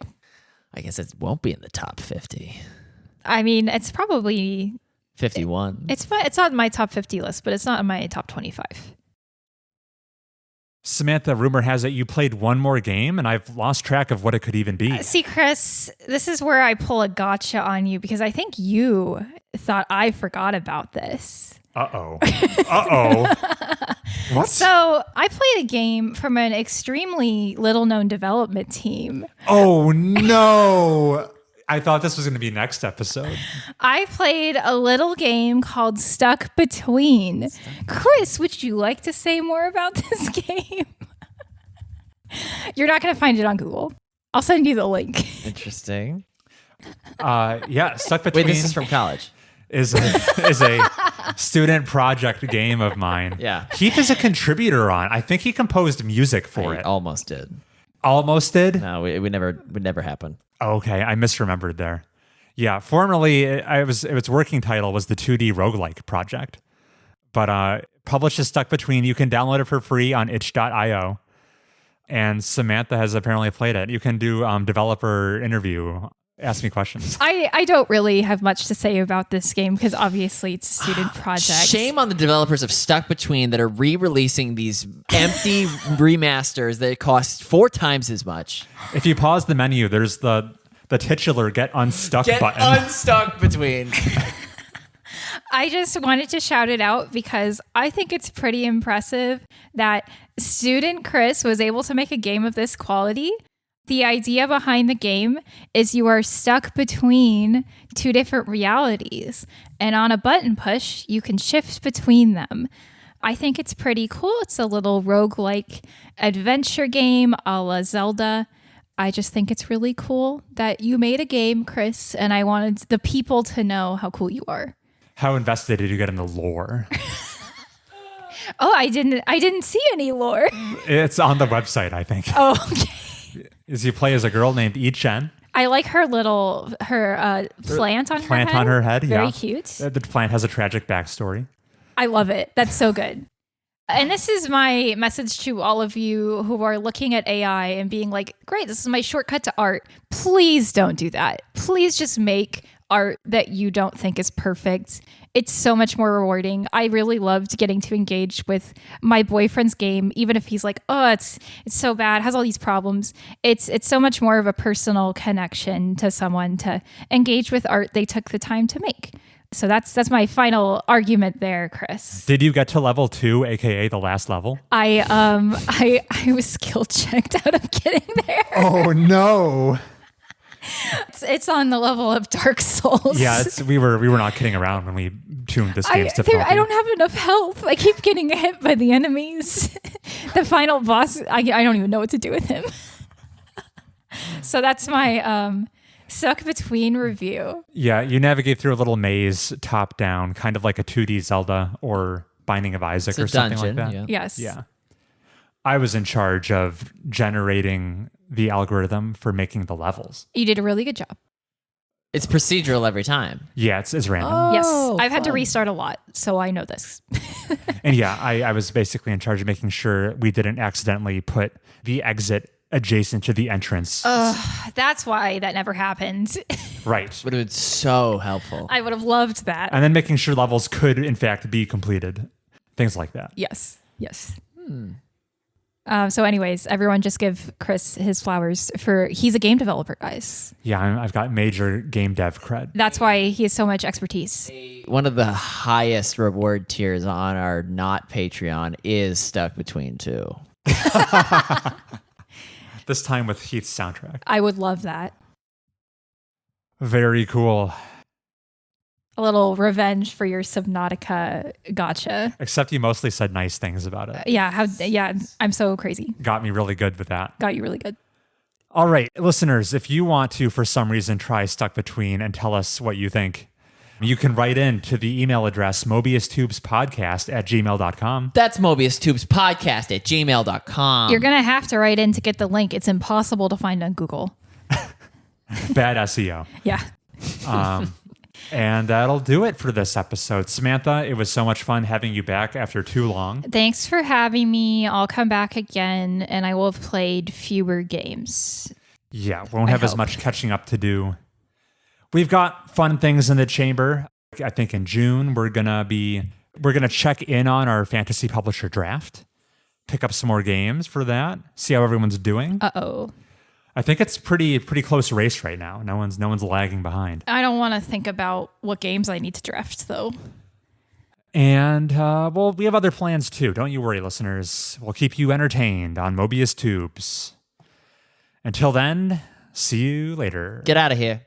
Speaker 1: I guess it won't be in the top 50.
Speaker 3: I mean, it's probably
Speaker 1: 51.
Speaker 3: It's on my top 50 list, but it's not on my top 25.
Speaker 2: Samantha, rumor has it you played one more game, and I've lost track of what it could even be.
Speaker 3: See, Chris, this is where I pull a gotcha on you because I think you thought I forgot about this.
Speaker 2: Uh-oh. Uh-oh. What?
Speaker 3: So I played a game from an extremely little-known development team.
Speaker 2: Oh, no. I thought this was going to be next episode.
Speaker 3: I played a little game called Stuck Between. Chris, would you like to say more about this game? You're not going to find it on Google. I'll send you the link.
Speaker 1: Interesting.
Speaker 2: Yeah, Stuck Between.
Speaker 1: Wait, this is from college.
Speaker 2: Is a student project game of mine.
Speaker 1: Yeah.
Speaker 2: Heath is a contributor on. I think he composed music for
Speaker 1: I
Speaker 2: it.
Speaker 1: almost did.
Speaker 2: Almost did?
Speaker 1: No, it would never happen.
Speaker 2: Okay, I misremembered there. Yeah, formerly its working title was the 2D roguelike project. But published as Stuck Between. You can download it for free on itch.io. And Samantha has apparently played it. You can do developer interview. Ask me questions.
Speaker 3: I don't really have much to say about this game because obviously it's a student project.
Speaker 1: Shame on the developers of Stuck Between that are re-releasing these empty remasters that cost 4 times as much.
Speaker 2: If you pause the menu, there's the titular Get Unstuck button.
Speaker 1: Unstuck Between.
Speaker 3: I just wanted to shout it out because I think it's pretty impressive that student Chris was able to make a game of this quality. The idea behind the game is you are stuck between 2 different realities, and on a button push, you can shift between them. I think it's pretty cool. It's a little roguelike adventure game a la Zelda. I just think it's really cool that you made a game, Chris, and I wanted the people to know how cool you are.
Speaker 2: How invested did you get in the lore?
Speaker 3: Oh, I didn't see any lore.
Speaker 2: It's on the website, I think.
Speaker 3: Oh, okay.
Speaker 2: Is you play as a girl named Ichen.
Speaker 3: I like her little plant on her head.
Speaker 2: Plant on her head,
Speaker 3: Very
Speaker 2: yeah.
Speaker 3: cute.
Speaker 2: The plant has a tragic backstory.
Speaker 3: I love it. That's so good. And this is my message to all of you who are looking at AI and being like, great, this is my shortcut to art. Please don't do that. Please just make art that you don't think is perfect. It's so much more rewarding. I really loved getting to engage with my boyfriend's game, even if he's like, oh, it's so bad, has all these problems. It's so much more of a personal connection to someone to engage with art they took the time to make. So that's my final argument there, Chris.
Speaker 2: Did you get to level 2, aka the last level?
Speaker 3: I was skill checked out of getting there.
Speaker 2: Oh no.
Speaker 3: It's on the level of Dark Souls.
Speaker 2: Yeah, we were not kidding around when we tuned this game's difficulty.
Speaker 3: I don't have enough health. I keep getting hit by the enemies. The final boss, I don't even know what to do with him. So that's my Stuck Between review.
Speaker 2: Yeah, you navigate through a little maze top down, kind of like a 2D Zelda or Binding of Isaac or something
Speaker 1: dungeon,
Speaker 2: like that.
Speaker 1: yeah.
Speaker 3: Yes.
Speaker 2: Yeah. I was in charge of generating the algorithm for making the levels.
Speaker 3: You did a really good job.
Speaker 1: It's procedural every time.
Speaker 2: Yeah, it's random.
Speaker 3: Yes.
Speaker 1: Oh,
Speaker 3: I've had to
Speaker 1: fun.
Speaker 3: restart a lot, so I know this.
Speaker 2: And yeah, I was basically in charge of making sure we didn't accidentally put the exit adjacent to the entrance.
Speaker 3: That's why that never happened.
Speaker 2: Right.
Speaker 1: Would have been so helpful.
Speaker 3: I would have loved that.
Speaker 2: And then making sure levels could, in fact, be completed. Things like that.
Speaker 3: Yes. So anyways, everyone just give Chris his flowers he's a game developer, guys.
Speaker 2: Yeah, I've got major game dev cred.
Speaker 3: That's why he has so much expertise.
Speaker 1: One of the highest reward tiers on our not Patreon is Stuck Between 2.
Speaker 2: This time with Heath's soundtrack.
Speaker 3: I would love that.
Speaker 2: Very cool.
Speaker 3: A little revenge for your Subnautica gotcha.
Speaker 2: Except you mostly said nice things about it.
Speaker 3: Yeah, I'm so crazy.
Speaker 2: Got me really good with that.
Speaker 3: Got you really good.
Speaker 2: All right, listeners, if you want to, for some reason, try Stuck Between and tell us what you think, you can write in to the email address mobiustubespodcast@gmail.com.
Speaker 1: That's Mobius Tube's podcast at gmail.com.
Speaker 3: You're going to have to write in to get the link. It's impossible to find on Google.
Speaker 2: Bad SEO.
Speaker 3: Yeah.
Speaker 2: And that'll do it for this episode. Samantha, it was so much fun having you back after too long.
Speaker 3: Thanks for having me. I'll come back again, and I will have played fewer games.
Speaker 2: Yeah, won't have as much catching up to do. We've got fun things in the chamber. I think in June we're gonna check in on our fantasy publisher draft, pick up some more games for that, see how everyone's doing.
Speaker 3: Uh-oh.
Speaker 2: I think it's pretty close race right now. No one's lagging behind.
Speaker 3: I don't want to think about what games I need to draft, though.
Speaker 2: And, well, we have other plans too. Don't you worry, listeners. We'll keep you entertained on Mobius Tubes. Until then, see you later.
Speaker 1: Get out of here.